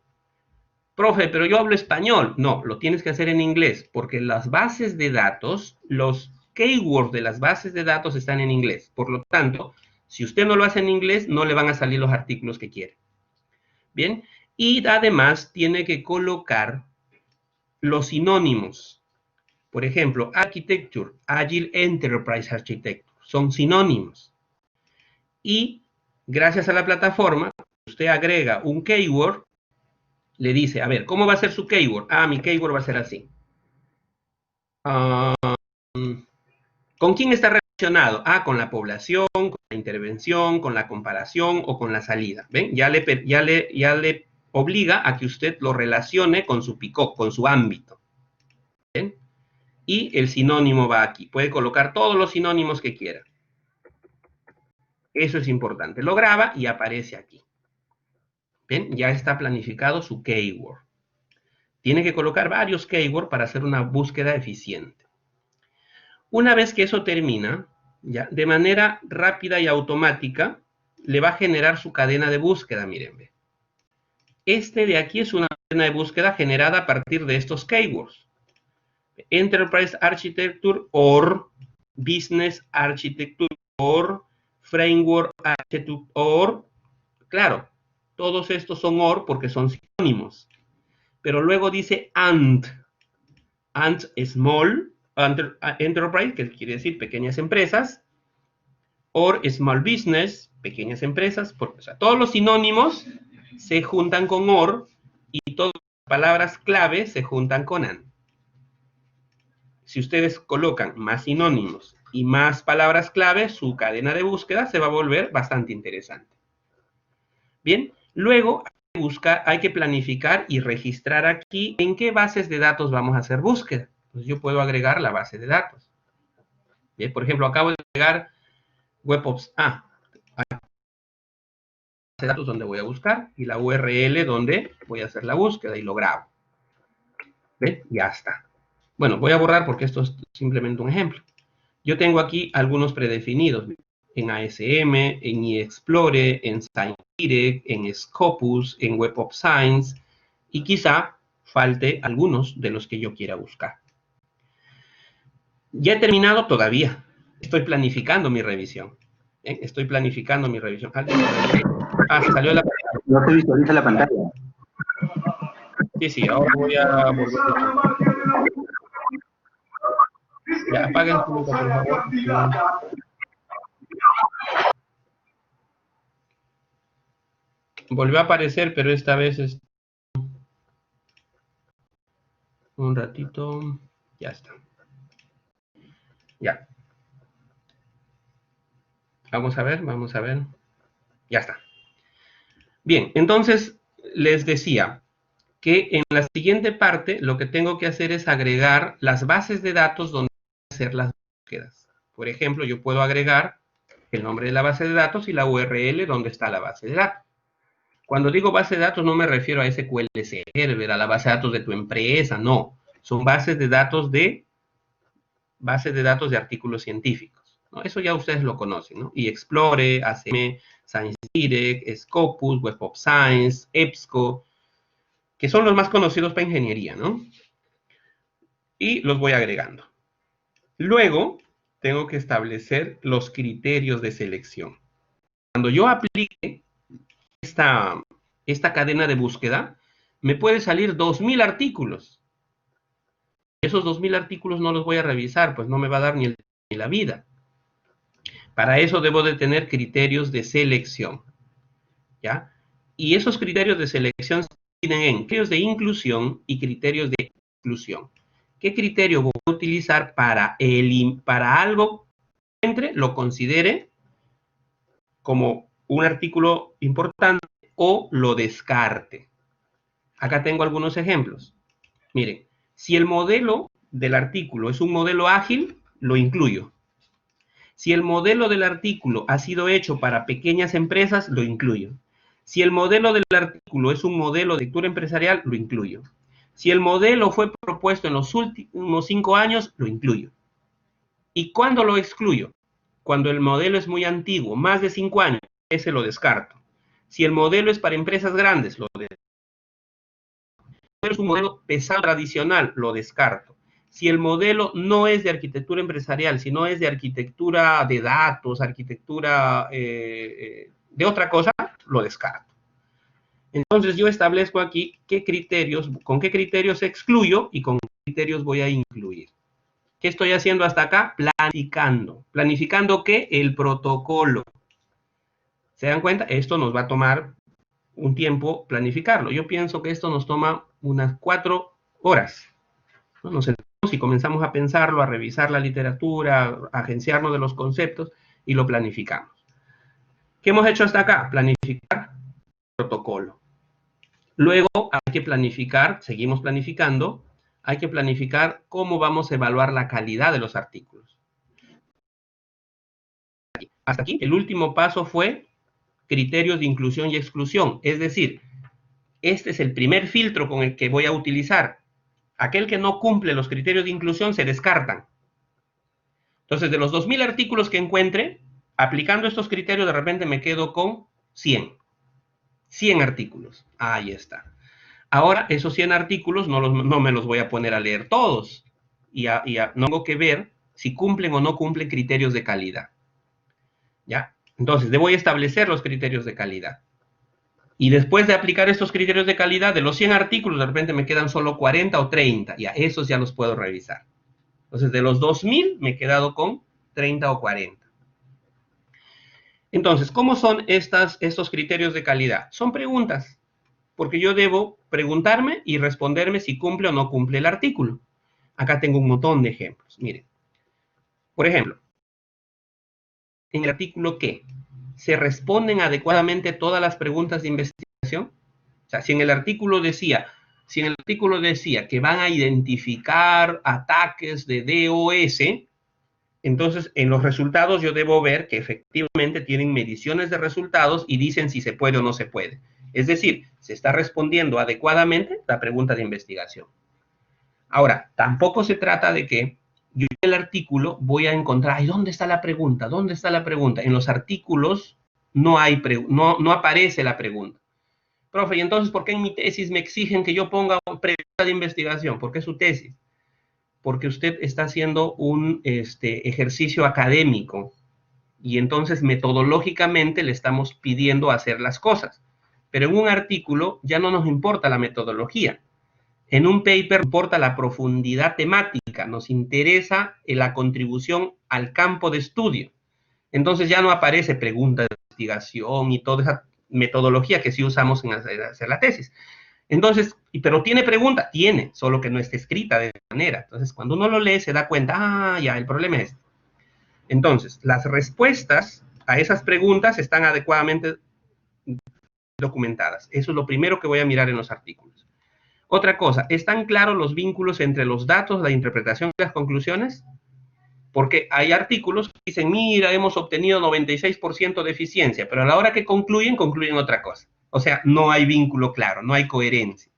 Profe, pero yo hablo español. No, lo tienes que hacer en inglés, porque las bases de datos, los keywords de las bases de datos están en inglés. Por lo tanto, si usted no lo hace en inglés, no le van a salir los artículos que quiere. Bien, y además tiene que colocar los sinónimos. Por ejemplo, architecture, Agile Enterprise Architecture, son sinónimos. Y gracias a la plataforma, usted agrega un keyword, le dice, a ver, ¿cómo va a ser su keyword? Ah, mi keyword va a ser así. ¿Con quién está relacionado? Ah, con la población, con la intervención, con la comparación o con la salida. ¿Ven? Ya le obliga a que usted lo relacione con su PICOC, con su ámbito. ¿Ven? Y el sinónimo va aquí. Puede colocar todos los sinónimos que quiera. Eso es importante. Lo graba y aparece aquí. ¿Ven? Ya está planificado su keyword. Tiene que colocar varios keywords para hacer una búsqueda eficiente. Una vez que eso termina, ya, de manera rápida y automática, le va a generar su cadena de búsqueda, miren. Este de aquí es una cadena de búsqueda generada a partir de estos keywords. Enterprise Architecture or Business Architecture or Framework Architecture or, claro, todos estos son or porque son sinónimos. Pero luego dice and small, enterprise, que quiere decir pequeñas empresas, or small business, pequeñas empresas, porque, o sea, todos los sinónimos se juntan con or y todas las palabras clave se juntan con and. Si ustedes colocan más sinónimos y más palabras clave, su cadena de búsqueda se va a volver bastante interesante. Bien, luego hay que planificar y registrar aquí en qué bases de datos vamos a hacer búsqueda. Entonces yo puedo agregar la base de datos. Bien, por ejemplo, acabo de agregar WebOps A, base de datos donde voy a buscar y la URL donde voy a hacer la búsqueda y lo grabo. ¿Ven? Ya está. Bueno, voy a borrar porque esto es simplemente un ejemplo. Yo tengo aquí algunos predefinidos en ASM, en eExplore, en ScienceDirect, en Scopus, en Web of Science, y quizá falte algunos de los que yo quiera buscar. Ya he terminado todavía. Estoy planificando mi revisión. Estoy planificando mi revisión. Ah, se salió la pantalla. No se visualiza la pantalla. Sí, ahora voy a volver. Ya, apaguen su boca, por favor. Volvió a aparecer, pero esta vez es un ratito. Ya está. Ya. Vamos a ver, vamos a ver. Ya está. Bien, entonces les decía que en la siguiente parte lo que tengo que hacer es agregar las bases de datos donde hacer las búsquedas. Por ejemplo, yo puedo agregar el nombre de la base de datos y la URL donde está la base de datos. Cuando digo base de datos no me refiero a SQL Server, a la base de datos de tu empresa, no. Son bases de datos de artículos científicos, ¿no? Eso ya ustedes lo conocen, ¿no? Y Explore, ACM, Science Direct, Scopus, Web of Science, EBSCO, que son los más conocidos para ingeniería, ¿no? Y los voy agregando. Luego, tengo que establecer los criterios de selección. Cuando yo aplique esta cadena de búsqueda, me puede salir 2000 artículos. Esos 2000 artículos no los voy a revisar, pues no me va a dar ni la vida. Para eso debo de tener criterios de selección, ¿ya? Y esos criterios de selección se dividen en criterios de inclusión y criterios de exclusión. ¿Qué criterio voy a utilizar para algo que lo considere como un artículo importante o lo descarte? Acá tengo algunos ejemplos. Miren, si el modelo del artículo es un modelo ágil, lo incluyo. Si el modelo del artículo ha sido hecho para pequeñas empresas, lo incluyo. Si el modelo del artículo es un modelo de lectura empresarial, lo incluyo. Si el modelo fue propuesto en los últimos 5 años, lo incluyo. ¿Y cuándo lo excluyo? Cuando el modelo es muy antiguo, más de 5 años, ese lo descarto. Si el modelo es para empresas grandes, lo descarto. Si es un modelo pesado tradicional, lo descarto. Si el modelo no es de arquitectura empresarial, sino es de arquitectura de datos, arquitectura de otra cosa, lo descarto. Entonces yo establezco aquí con qué criterios excluyo y con qué criterios voy a incluir. ¿Qué estoy haciendo hasta acá? Planificando. ¿Planificando qué? El protocolo. ¿Se dan cuenta? Esto nos va a tomar un tiempo planificarlo. Yo pienso que esto nos toma unas 4 horas. Nos sentamos y comenzamos a pensarlo, a revisar la literatura, a agenciarnos de los conceptos y lo planificamos. ¿Qué hemos hecho hasta acá? Planificar protocolo. Luego hay que planificar, seguimos planificando, hay que planificar cómo vamos a evaluar la calidad de los artículos. Hasta aquí, el último paso fue criterios de inclusión y exclusión. Es decir, este es el primer filtro con el que voy a utilizar. Aquel que no cumple los criterios de inclusión se descartan. Entonces, de los 2000 artículos que encuentre, aplicando estos criterios, de repente me quedo con 100. 100 artículos. Ahí está. Ahora, esos 100 artículos no me los voy a poner a leer todos. No tengo que ver si cumplen o no cumplen criterios de calidad. ¿Ya? Entonces, debo establecer los criterios de calidad. Y después de aplicar estos criterios de calidad, de los 100 artículos, de repente me quedan solo 40 o 30. Ya, esos ya los puedo revisar. Entonces, de los 2000 me he quedado con 30 o 40. Entonces, ¿cómo son estos criterios de calidad? Son preguntas, porque yo debo preguntarme y responderme si cumple o no cumple el artículo. Acá tengo un montón de ejemplos. Miren, por ejemplo, en el artículo ¿qué? ¿Se responden adecuadamente todas las preguntas de investigación? O sea, si en el artículo decía que van a identificar ataques de DOS, entonces en los resultados yo debo ver que efectivamente tienen mediciones de resultados y dicen si se puede o no se puede. Es decir, se está respondiendo adecuadamente la pregunta de investigación. Ahora, tampoco se trata de que yo en el artículo voy a encontrar, ¿y dónde está la pregunta? ¿Dónde está la pregunta? En los artículos no aparece la pregunta. Profe, ¿y entonces por qué en mi tesis me exigen que yo ponga una pregunta de investigación? ¿Por qué su tesis? Porque usted está haciendo un ejercicio académico y entonces metodológicamente le estamos pidiendo hacer las cosas. Pero en un artículo ya no nos importa la metodología. En un paper importa la profundidad temática, nos interesa la contribución al campo de estudio. Entonces ya no aparece pregunta de investigación y toda esa metodología que sí usamos en hacer la tesis. Entonces, ¿pero tiene pregunta? Tiene, solo que no está escrita de esa manera. Entonces, cuando uno lo lee, se da cuenta, ya, el problema es este. Entonces, las respuestas a esas preguntas están adecuadamente documentadas. Eso es lo primero que voy a mirar en los artículos. Otra cosa, ¿están claros los vínculos entre los datos, la interpretación y las conclusiones? Porque hay artículos que dicen, mira, hemos obtenido 96% de eficiencia, pero a la hora que concluyen otra cosa. O sea, no hay vínculo claro, no hay coherencia.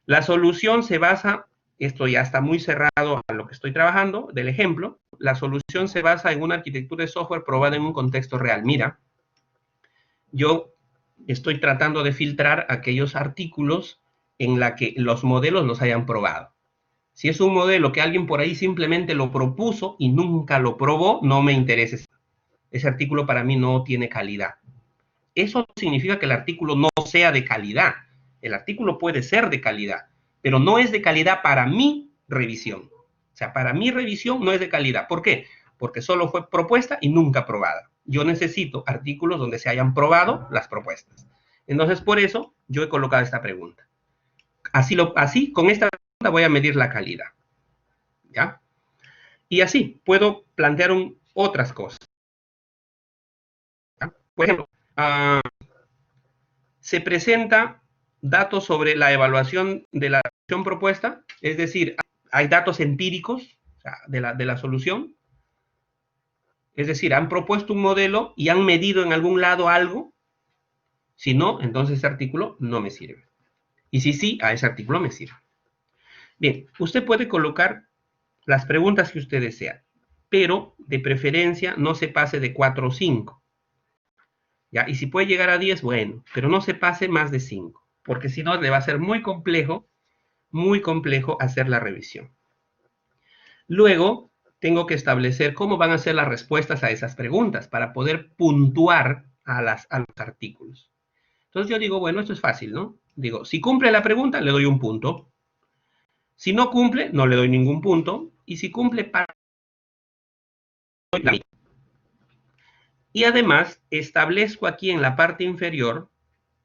La solución se basa, esto ya está muy cerrado a lo que estoy trabajando, del ejemplo, la solución se basa en una arquitectura de software probada en un contexto real. Mira, yo estoy tratando de filtrar aquellos artículos en la que los modelos los hayan probado. Si es un modelo que alguien por ahí simplemente lo propuso y nunca lo probó, no me interesa. Ese artículo para mí no tiene calidad. Eso no significa que el artículo no sea de calidad. El artículo puede ser de calidad, pero no es de calidad para mi revisión. O sea, para mi revisión no es de calidad. ¿Por qué? Porque solo fue propuesta y nunca probada. Yo necesito artículos donde se hayan probado las propuestas. Entonces, por eso yo he colocado esta pregunta. Así con esta pregunta voy a medir la calidad. ¿Ya? Y así puedo plantear otras cosas. ¿Ya? Por ejemplo, se presenta datos sobre la evaluación de la solución propuesta, es decir, hay datos empíricos, o sea, de la solución, es decir, han propuesto un modelo y han medido en algún lado algo. Si no, entonces ese artículo no me sirve. Y si sí, a ese artículo me sirve. Bien, usted puede colocar las preguntas que usted desea, pero de preferencia no se pase de 4 o 5. ¿Ya? Y si puede llegar a 10, bueno, pero no se pase más de 5, porque si no le va a ser muy complejo hacer la revisión. Luego, tengo que establecer cómo van a ser las respuestas a esas preguntas para poder puntuar a los artículos. Entonces yo digo, bueno, esto es fácil, ¿no? Digo, si cumple la pregunta, le doy un punto. Si no cumple, no le doy ningún punto. Y si cumple, doy la mitad. Y además, establezco aquí en la parte inferior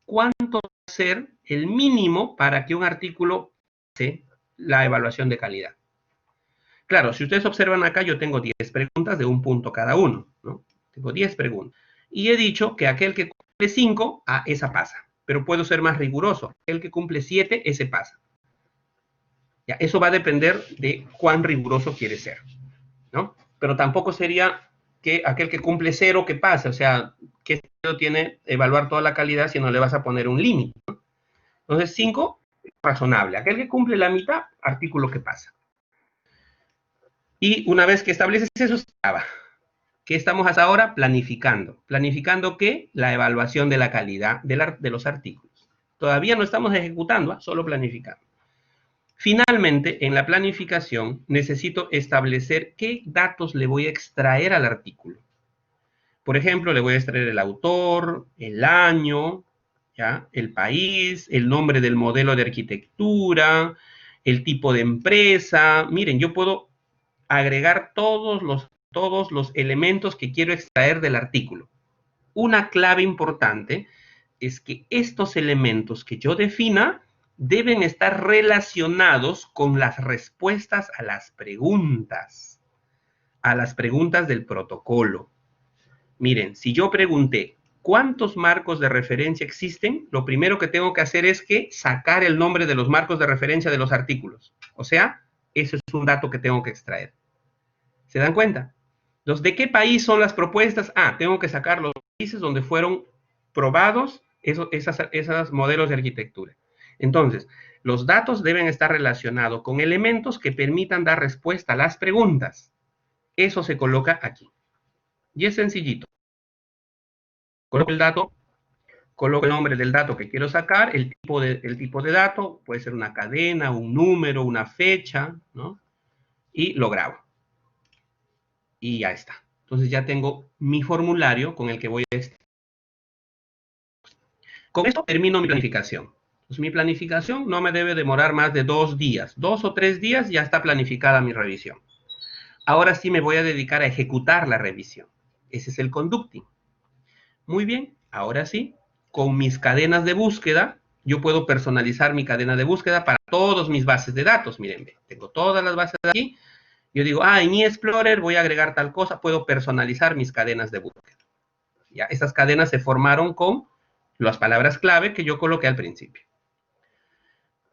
cuánto va a ser el mínimo para que un artículo pase la evaluación de calidad. Claro, si ustedes observan acá, yo tengo 10 preguntas de un punto cada uno, ¿no? Tengo 10 preguntas. Y he dicho que aquel que cumple 5, esa pasa. Pero puedo ser más riguroso. Aquel que cumple 7, ese pasa. Ya, eso va a depender de cuán riguroso quiere ser, ¿no? Pero tampoco sería que aquel que cumple 0 que pase. O sea, ¿qué sentido tiene evaluar toda la calidad si no le vas a poner un límite, ¿no? Entonces, 5, razonable. Aquel que cumple la mitad, artículo que pasa. Y una vez que estableces eso, se acaba. ¿Qué estamos hasta ahora? Planificando. ¿Planificando qué? La evaluación de la calidad de los artículos. Todavía no estamos ejecutando, solo planificando. Finalmente, en la planificación, necesito establecer qué datos le voy a extraer al artículo. Por ejemplo, le voy a extraer el autor, el año, ¿ya? El país, el nombre del modelo de arquitectura, el tipo de empresa. Miren, yo puedo agregar todos los elementos que quiero extraer del artículo. Una clave importante es que estos elementos que yo defina deben estar relacionados con las respuestas a las preguntas del protocolo. Miren, si yo pregunté ¿cuántos marcos de referencia existen? Lo primero que tengo que hacer es sacar el nombre de los marcos de referencia de los artículos. O sea, eso es un dato que tengo que extraer. ¿Se dan cuenta? ¿De qué país son las propuestas? Tengo que sacar los países donde fueron probados esos modelos de arquitectura. Entonces, los datos deben estar relacionados con elementos que permitan dar respuesta a las preguntas. Eso se coloca aquí. Y es sencillito. Coloco el dato, coloco el nombre del dato que quiero sacar, el tipo de dato, puede ser una cadena, un número, una fecha, ¿no? Y lo grabo. Y ya está. Entonces ya tengo mi formulario con el que voy a... Con esto termino mi planificación. Entonces mi planificación no me debe demorar más de 2 días. 2 o 3 días ya está planificada mi revisión. Ahora sí me voy a dedicar a ejecutar la revisión. Ese es el conducting. Muy bien, ahora sí, con mis cadenas de búsqueda, yo puedo personalizar mi cadena de búsqueda para todas mis bases de datos. Miren, tengo todas las bases de aquí Yo digo, en mi Explorer voy a agregar tal cosa, puedo personalizar mis cadenas de búsqueda. ¿Ya? Esas cadenas se formaron con las palabras clave que yo coloqué al principio.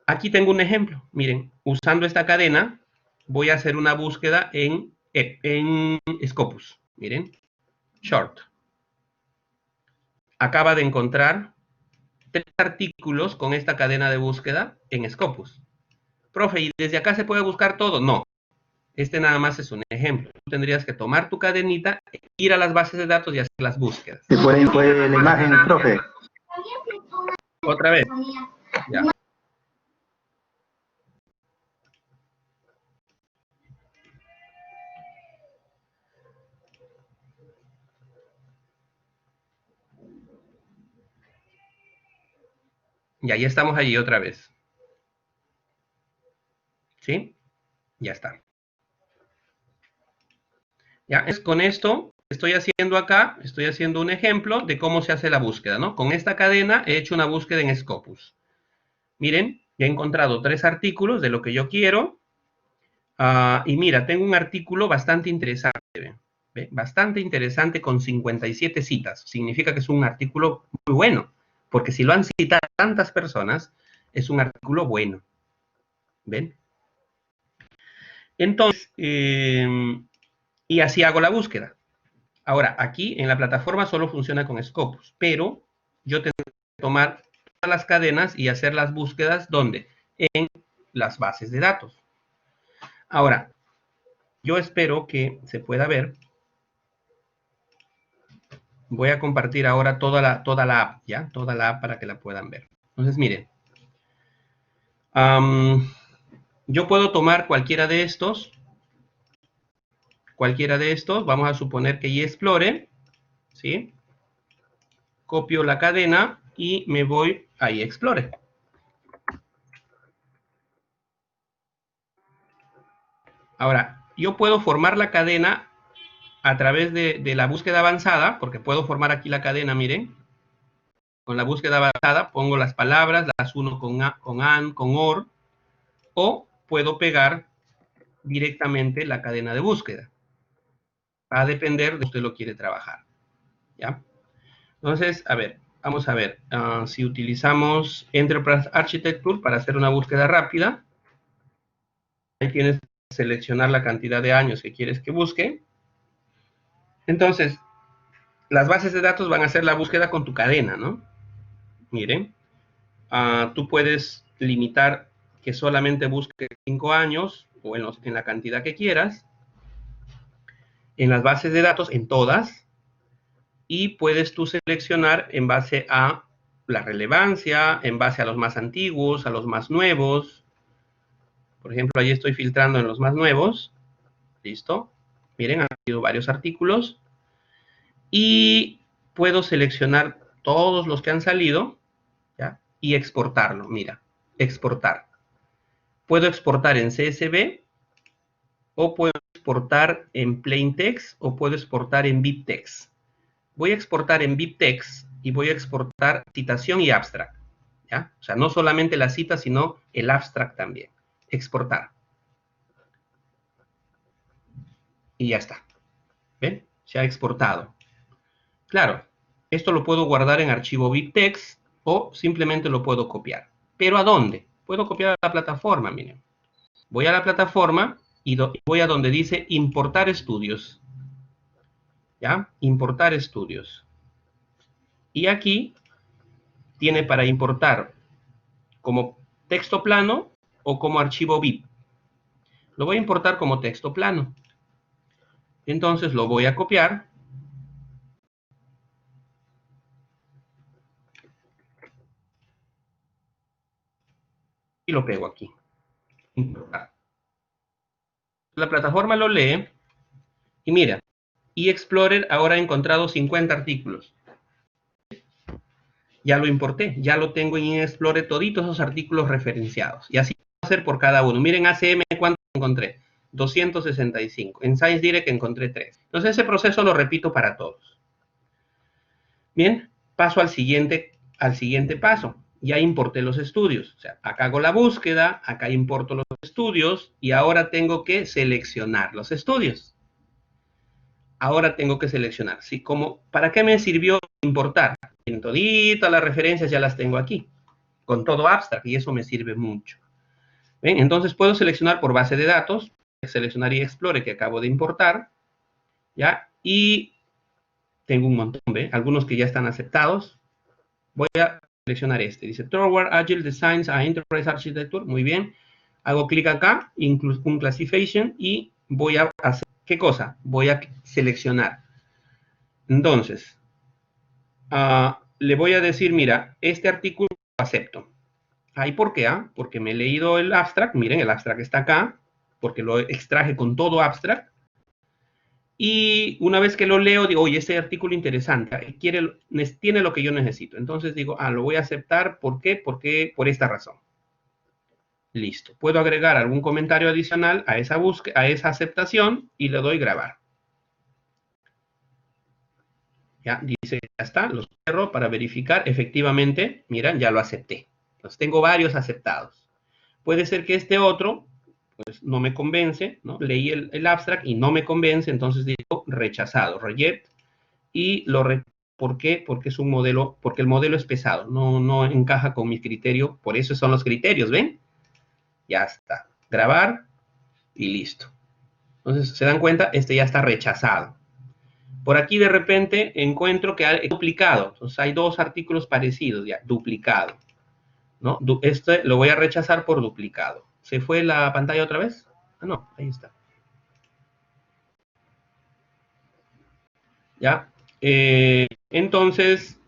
Aquí tengo un ejemplo. Miren, usando esta cadena, voy a hacer una búsqueda en Scopus. Miren, short. Acaba de encontrar 3 artículos con esta cadena de búsqueda en Scopus. Profe, ¿y desde acá se puede buscar todo? No. Este nada más es un ejemplo. Tú tendrías que tomar tu cadenita, ir a las bases de datos y hacer las búsquedas. ¿Se puede la imagen, profe? Otra vez. Ya. Y ahí estamos allí otra vez. ¿Sí? Ya está. Ya, es con esto estoy haciendo acá, estoy haciendo un ejemplo de cómo se hace la búsqueda, ¿no? Con esta cadena he hecho una búsqueda en Scopus. Miren, ya he encontrado 3 artículos de lo que yo quiero. Y mira, tengo un artículo bastante interesante, ¿ve? Bastante interesante con 57 citas. Significa que es un artículo muy bueno, porque si lo han citado tantas personas, es un artículo bueno. ¿Ven? Entonces, y así hago la búsqueda. Ahora, aquí en la plataforma solo funciona con Scopus, pero yo tengo que tomar todas las cadenas y hacer las búsquedas, ¿dónde? En las bases de datos. Ahora, yo espero que se pueda ver. Voy a compartir ahora toda la app, ¿ya? Toda la app para que la puedan ver. Entonces, miren. Yo puedo tomar cualquiera de estos. Vamos a suponer que eExplore, ¿sí? Copio la cadena y me voy a eExplore. Ahora, yo puedo formar la cadena a través de la búsqueda avanzada, porque puedo formar aquí la cadena, miren. Con la búsqueda avanzada pongo las palabras, las uno con AND, con OR, o puedo pegar directamente la cadena de búsqueda. Va a depender de usted lo quiere trabajar. ¿Ya? Entonces, a ver, vamos a ver. Si utilizamos Enterprise Architecture para hacer una búsqueda rápida, ahí tienes que seleccionar la cantidad de años que quieres que busque. Entonces, las bases de datos van a hacer la búsqueda con tu cadena, ¿no? Miren, tú puedes limitar que solamente busque 5 años o en la cantidad que quieras, en las bases de datos, en todas, y puedes tú seleccionar en base a la relevancia, en base a los más antiguos, a los más nuevos. Por ejemplo, ahí estoy filtrando en los más nuevos. ¿Listo? Miren, han habido varios artículos. Y puedo seleccionar todos los que han salido, ¿ya? Y exportarlo. Mira, exportar. Puedo exportar en CSV, o puedo exportar en plain text, o puedo exportar en BibTeX. Voy a exportar en BibTeX y voy a exportar citación y abstract. ¿Ya? O sea, no solamente la cita, sino el abstract también. Exportar. Y ya está. ¿Ven? Se ha exportado. Claro, esto lo puedo guardar en archivo BibTeX o simplemente lo puedo copiar. ¿Pero a dónde? Puedo copiar a la plataforma, miren. Voy a la plataforma y voy a donde dice importar estudios. ¿Ya? Importar estudios. Y aquí tiene para importar como texto plano o como archivo BIP. Lo voy a importar como texto plano. Entonces lo voy a copiar. Y lo pego aquí. Importar. La plataforma lo lee y mira, eExplorer ahora ha encontrado 50 artículos. Ya lo importé, ya lo tengo en eExplorer toditos esos artículos referenciados. Y así va a ser por cada uno. Miren ACM cuánto encontré. 265. En ScienceDirect encontré 3. Entonces ese proceso lo repito para todos. Bien, paso al siguiente paso. Ya importé los estudios. O sea, acá hago la búsqueda, acá importo los estudios. estudios y ahora tengo que seleccionar los estudios. Ahora tengo que seleccionar. ¿Sí? ¿Para qué me sirvió importar? En todita las referencias ya las tengo aquí, con todo abstract, y eso me sirve mucho. ¿Ven? Entonces puedo seleccionar por base de datos, seleccionaría Explorer que acabo de importar, ¿ya? Y tengo un montón, ¿ve? Algunos que ya están aceptados. Voy a seleccionar este. Dice Toward Agile Designs a Enterprise Architecture. Muy bien. Hago clic acá, incluso un Classification, y voy a hacer, ¿qué cosa? Voy a seleccionar. Entonces, le voy a decir, mira, este artículo lo acepto. ¿Ahí por qué? Porque me he leído el abstract. Miren, el abstract está acá, porque lo extraje con todo abstract. Y una vez que lo leo, digo, oye, este artículo interesante, tiene lo que yo necesito. Entonces digo, lo voy a aceptar. ¿Por qué? Porque por esta razón. Listo. Puedo agregar algún comentario adicional a esa búsqueda, a esa aceptación, y le doy grabar. Ya, dice, ya está, lo cierro para verificar. Efectivamente, miren, ya lo acepté. Entonces tengo varios aceptados. Puede ser que este otro, pues no me convence, ¿no? Leí el abstract y no me convence, entonces digo rechazado, reject, y ¿por qué? Porque es un modelo, porque el modelo es pesado, no encaja con mi criterio, por eso son los criterios, ¿ven? Ya está, grabar y listo. Entonces, ¿se dan cuenta? Este ya está rechazado. Por aquí de repente encuentro que hay duplicado, entonces hay dos artículos parecidos, ya, duplicado, ¿no? Este lo voy a rechazar por duplicado. ¿Se fue la pantalla otra vez? No, ahí está. ¿Ya? Entonces,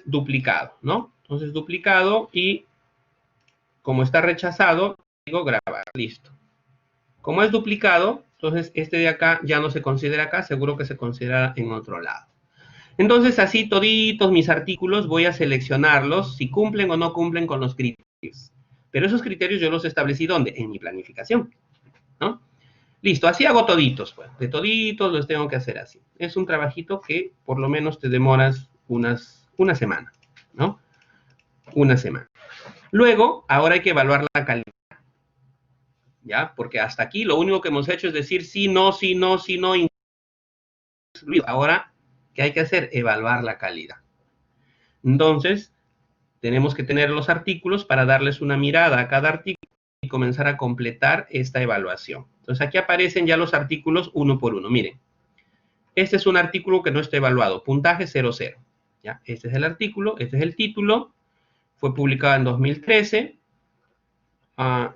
duplicado, ¿no? Entonces, duplicado y como está rechazado, digo grabar, listo. Como es duplicado, entonces este de acá ya no se considera acá, seguro que se considera en otro lado. Entonces, así toditos mis artículos voy a seleccionarlos si cumplen o no cumplen con los criterios. Pero esos criterios yo los establecí ¿dónde? En mi planificación, ¿no? Listo, así hago toditos, pues. De toditos los tengo que hacer así. Es un trabajito que por lo menos te demoras una semana, ¿no? Una semana. Luego, ahora hay que evaluar la calidad, ¿ya? Porque hasta aquí lo único que hemos hecho es decir sí, no, sí, no, sí, no. Ahora, ¿qué hay que hacer? Evaluar la calidad. Entonces, tenemos que tener los artículos para darles una mirada a cada artículo y comenzar a completar esta evaluación. Entonces, aquí aparecen ya los artículos uno por uno. Miren, este es un artículo que no está evaluado, puntaje 00. ¿Ya? Este es el artículo, este es el título, fue publicado en 2013.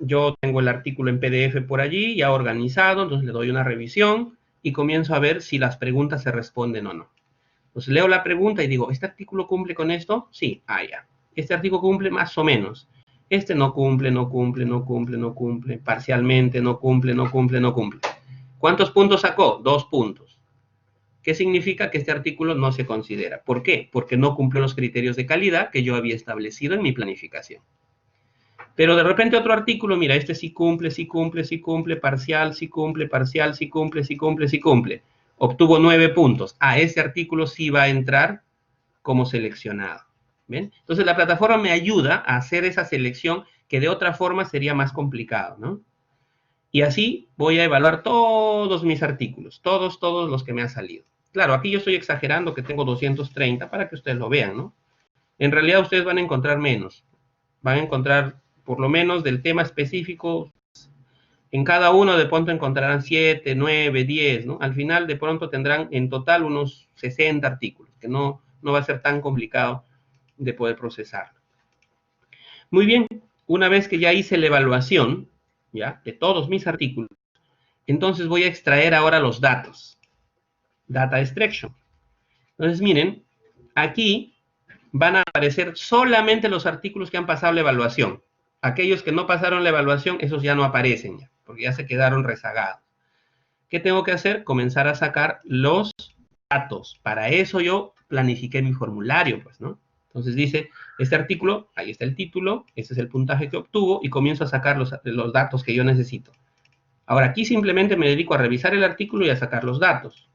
Yo tengo el artículo en PDF por allí, ya organizado, entonces le doy una revisión y comienzo a ver si las preguntas se responden o no. Entonces leo la pregunta y digo, ¿este artículo cumple con esto? Sí, ya. Este artículo cumple más o menos. Este no cumple, no cumple, no cumple, no cumple. Parcialmente, no cumple, no cumple, no cumple. ¿Cuántos puntos sacó? 2 puntos. ¿Qué significa? Que este artículo no se considera. ¿Por qué? Porque no cumple los criterios de calidad que yo había establecido en mi planificación. Pero de repente otro artículo, mira, este sí cumple, sí cumple, sí cumple, parcial, sí cumple, parcial, sí cumple, sí cumple, sí cumple. Obtuvo 9 puntos. Ese artículo sí va a entrar como seleccionado. ¿Ven? Entonces la plataforma me ayuda a hacer esa selección que de otra forma sería más complicado, ¿no? Y así voy a evaluar todos mis artículos, todos los que me han salido. Claro, aquí yo estoy exagerando que tengo 230 para que ustedes lo vean, ¿no? En realidad ustedes van a encontrar menos. Van a encontrar por lo menos del tema específico. En cada uno de pronto encontrarán 7, 9, 10, ¿no? Al final de pronto tendrán en total unos 60 artículos, que no va a ser tan complicado de poder procesarlo. Muy bien, una vez que ya hice la evaluación, ¿ya? De todos mis artículos, entonces voy a extraer ahora los datos. Data extraction. Entonces, miren, aquí van a aparecer solamente los artículos que han pasado la evaluación. Aquellos que no pasaron la evaluación, esos ya no aparecen, ya, porque ya se quedaron rezagados. ¿Qué tengo que hacer? Comenzar a sacar los datos. Para eso yo planifiqué mi formulario, pues, ¿no? Entonces dice, este artículo, ahí está el título, este es el puntaje que obtuvo, y comienzo a sacar los datos que yo necesito. Ahora, aquí simplemente me dedico a revisar el artículo y a sacar los datos.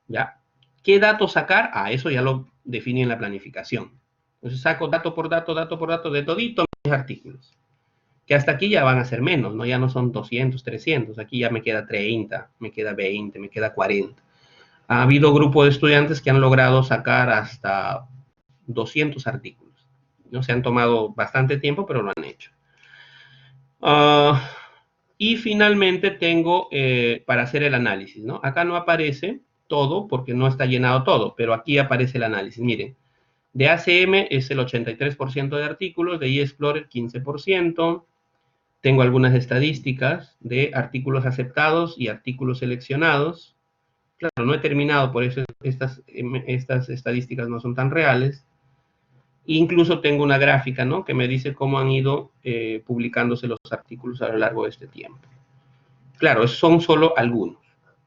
¿Ya? ¿Qué datos sacar? Eso ya lo definí en la planificación. Entonces saco dato por dato de todito mis artículos. Que hasta aquí ya van a ser menos, ¿no? Ya no son 200, 300. Aquí ya me queda 30, me queda 20, me queda 40. Ha habido grupos de estudiantes que han logrado sacar hasta 200 artículos. ¿No? Se han tomado bastante tiempo, pero lo han hecho. Y finalmente tengo para hacer el análisis, ¿no? Acá no aparece todo porque no está llenado todo, pero aquí aparece el análisis. Miren, de ACM es el 83% de artículos, de eExplorer 15%. Tengo algunas estadísticas de artículos aceptados y artículos seleccionados. Claro, no he terminado, por eso estas estadísticas no son tan reales. Incluso tengo una gráfica, ¿no? Que me dice cómo han ido publicándose los artículos a lo largo de este tiempo. Claro, son solo algunos,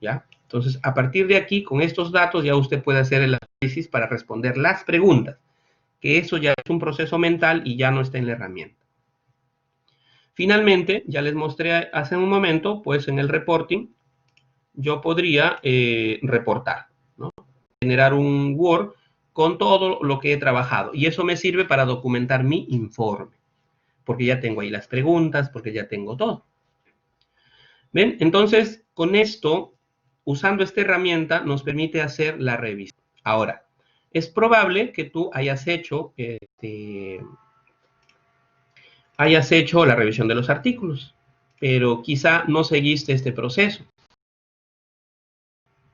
¿ya? Entonces, a partir de aquí, con estos datos, ya usted puede hacer el análisis para responder las preguntas, que eso ya es un proceso mental y ya no está en la herramienta. Finalmente, ya les mostré hace un momento, pues en el reporting, yo podría reportar, ¿no? Generar un Word con todo lo que he trabajado. Y eso me sirve para documentar mi informe, porque ya tengo ahí las preguntas, porque ya tengo todo. ¿Ven? Entonces, con esto, usando esta herramienta, nos permite hacer la revisión. Ahora, es probable que tú hayas hecho la revisión de los artículos, pero quizá no seguiste este proceso.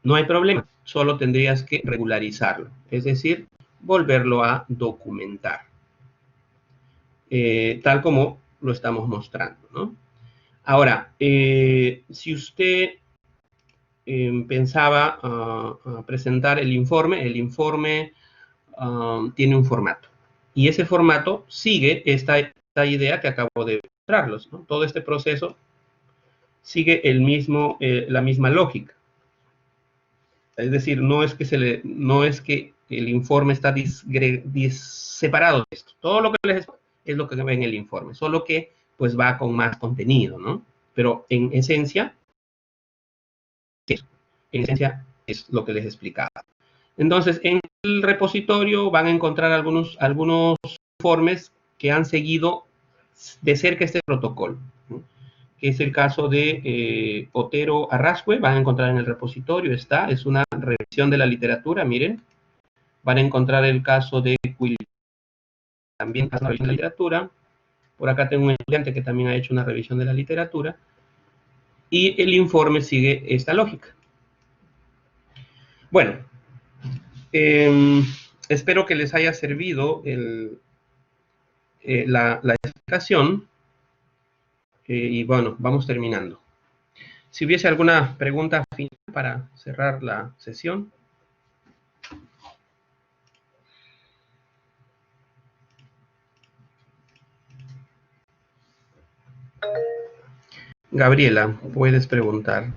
No hay problema, solo tendrías que regularizarlo, es decir, volverlo a documentar, tal como lo estamos mostrando, ¿no? Ahora, si usted pensaba presentar el informe tiene un formato, y ese formato sigue esta idea que acabo de mostrarlos, ¿no? Todo este proceso sigue la misma lógica. Es decir, no es que el informe está separado de esto. Todo lo que les es lo que ve en el informe, solo que pues va con más contenido, ¿no? Pero en esencia es lo que les explicaba. Entonces, en el repositorio van a encontrar algunos informes que han seguido de cerca este protocolo, ¿no? Que es el caso de Otero Arrascue, van a encontrar en el repositorio, es una revisión de la literatura, miren, van a encontrar el caso de Quill, también una revisión de la literatura, por acá tengo un estudiante que también ha hecho una revisión de la literatura, y el informe sigue esta lógica. Bueno, espero que les haya servido la explicación, y bueno, vamos terminando. Si hubiese alguna pregunta final para cerrar la sesión. Gabriela, puedes preguntar.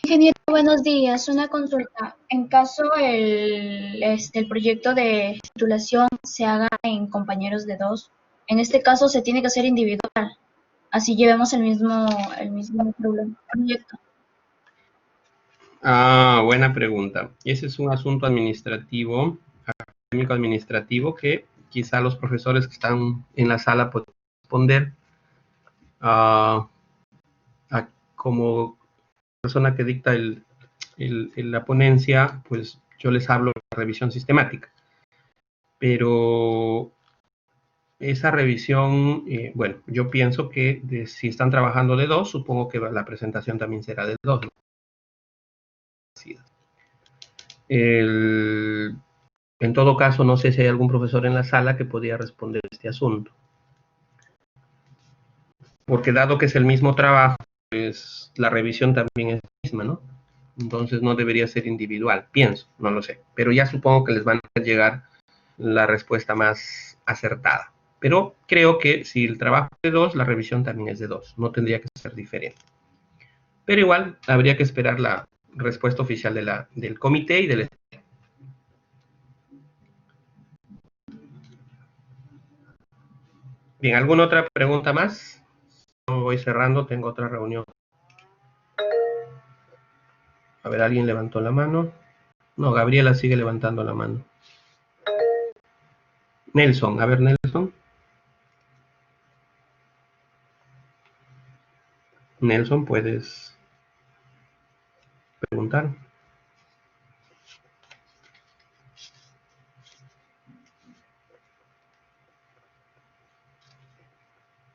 Ingeniero, buenos días. Una consulta. En caso el proyecto de titulación se haga en compañeros de 2, en este caso se tiene que hacer individual. Así llevemos el mismo proyecto. Buena pregunta. Ese es un asunto administrativo, académico administrativo, que quizá los profesores que están en la sala pueden responder. Como persona que dicta la ponencia, pues yo les hablo de la revisión sistemática. Pero esa revisión, bueno, yo pienso que si están trabajando de 2, supongo que la presentación también será de 2, ¿no? En todo caso, no sé si hay algún profesor en la sala que podría responder este asunto. Porque dado que es el mismo trabajo, pues la revisión también es la misma, ¿no? Entonces no debería ser individual, pienso, no lo sé. Pero ya supongo que les van a hacer llegar la respuesta más acertada. Pero creo que si el trabajo es de 2, la revisión también es de 2. No tendría que ser diferente. Pero igual habría que esperar la respuesta oficial del comité y del... Bien, ¿alguna otra pregunta más? Voy cerrando, tengo otra reunión. A ver, ¿alguien levantó la mano? No, Gabriela sigue levantando la mano. Nelson, a ver, Nelson. Nelson, puedes preguntar.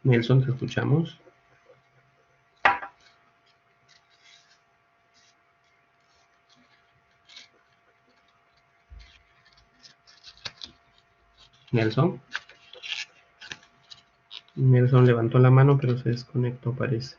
Nelson, te escuchamos. Nelson. Nelson levantó la mano, pero se desconectó, parece.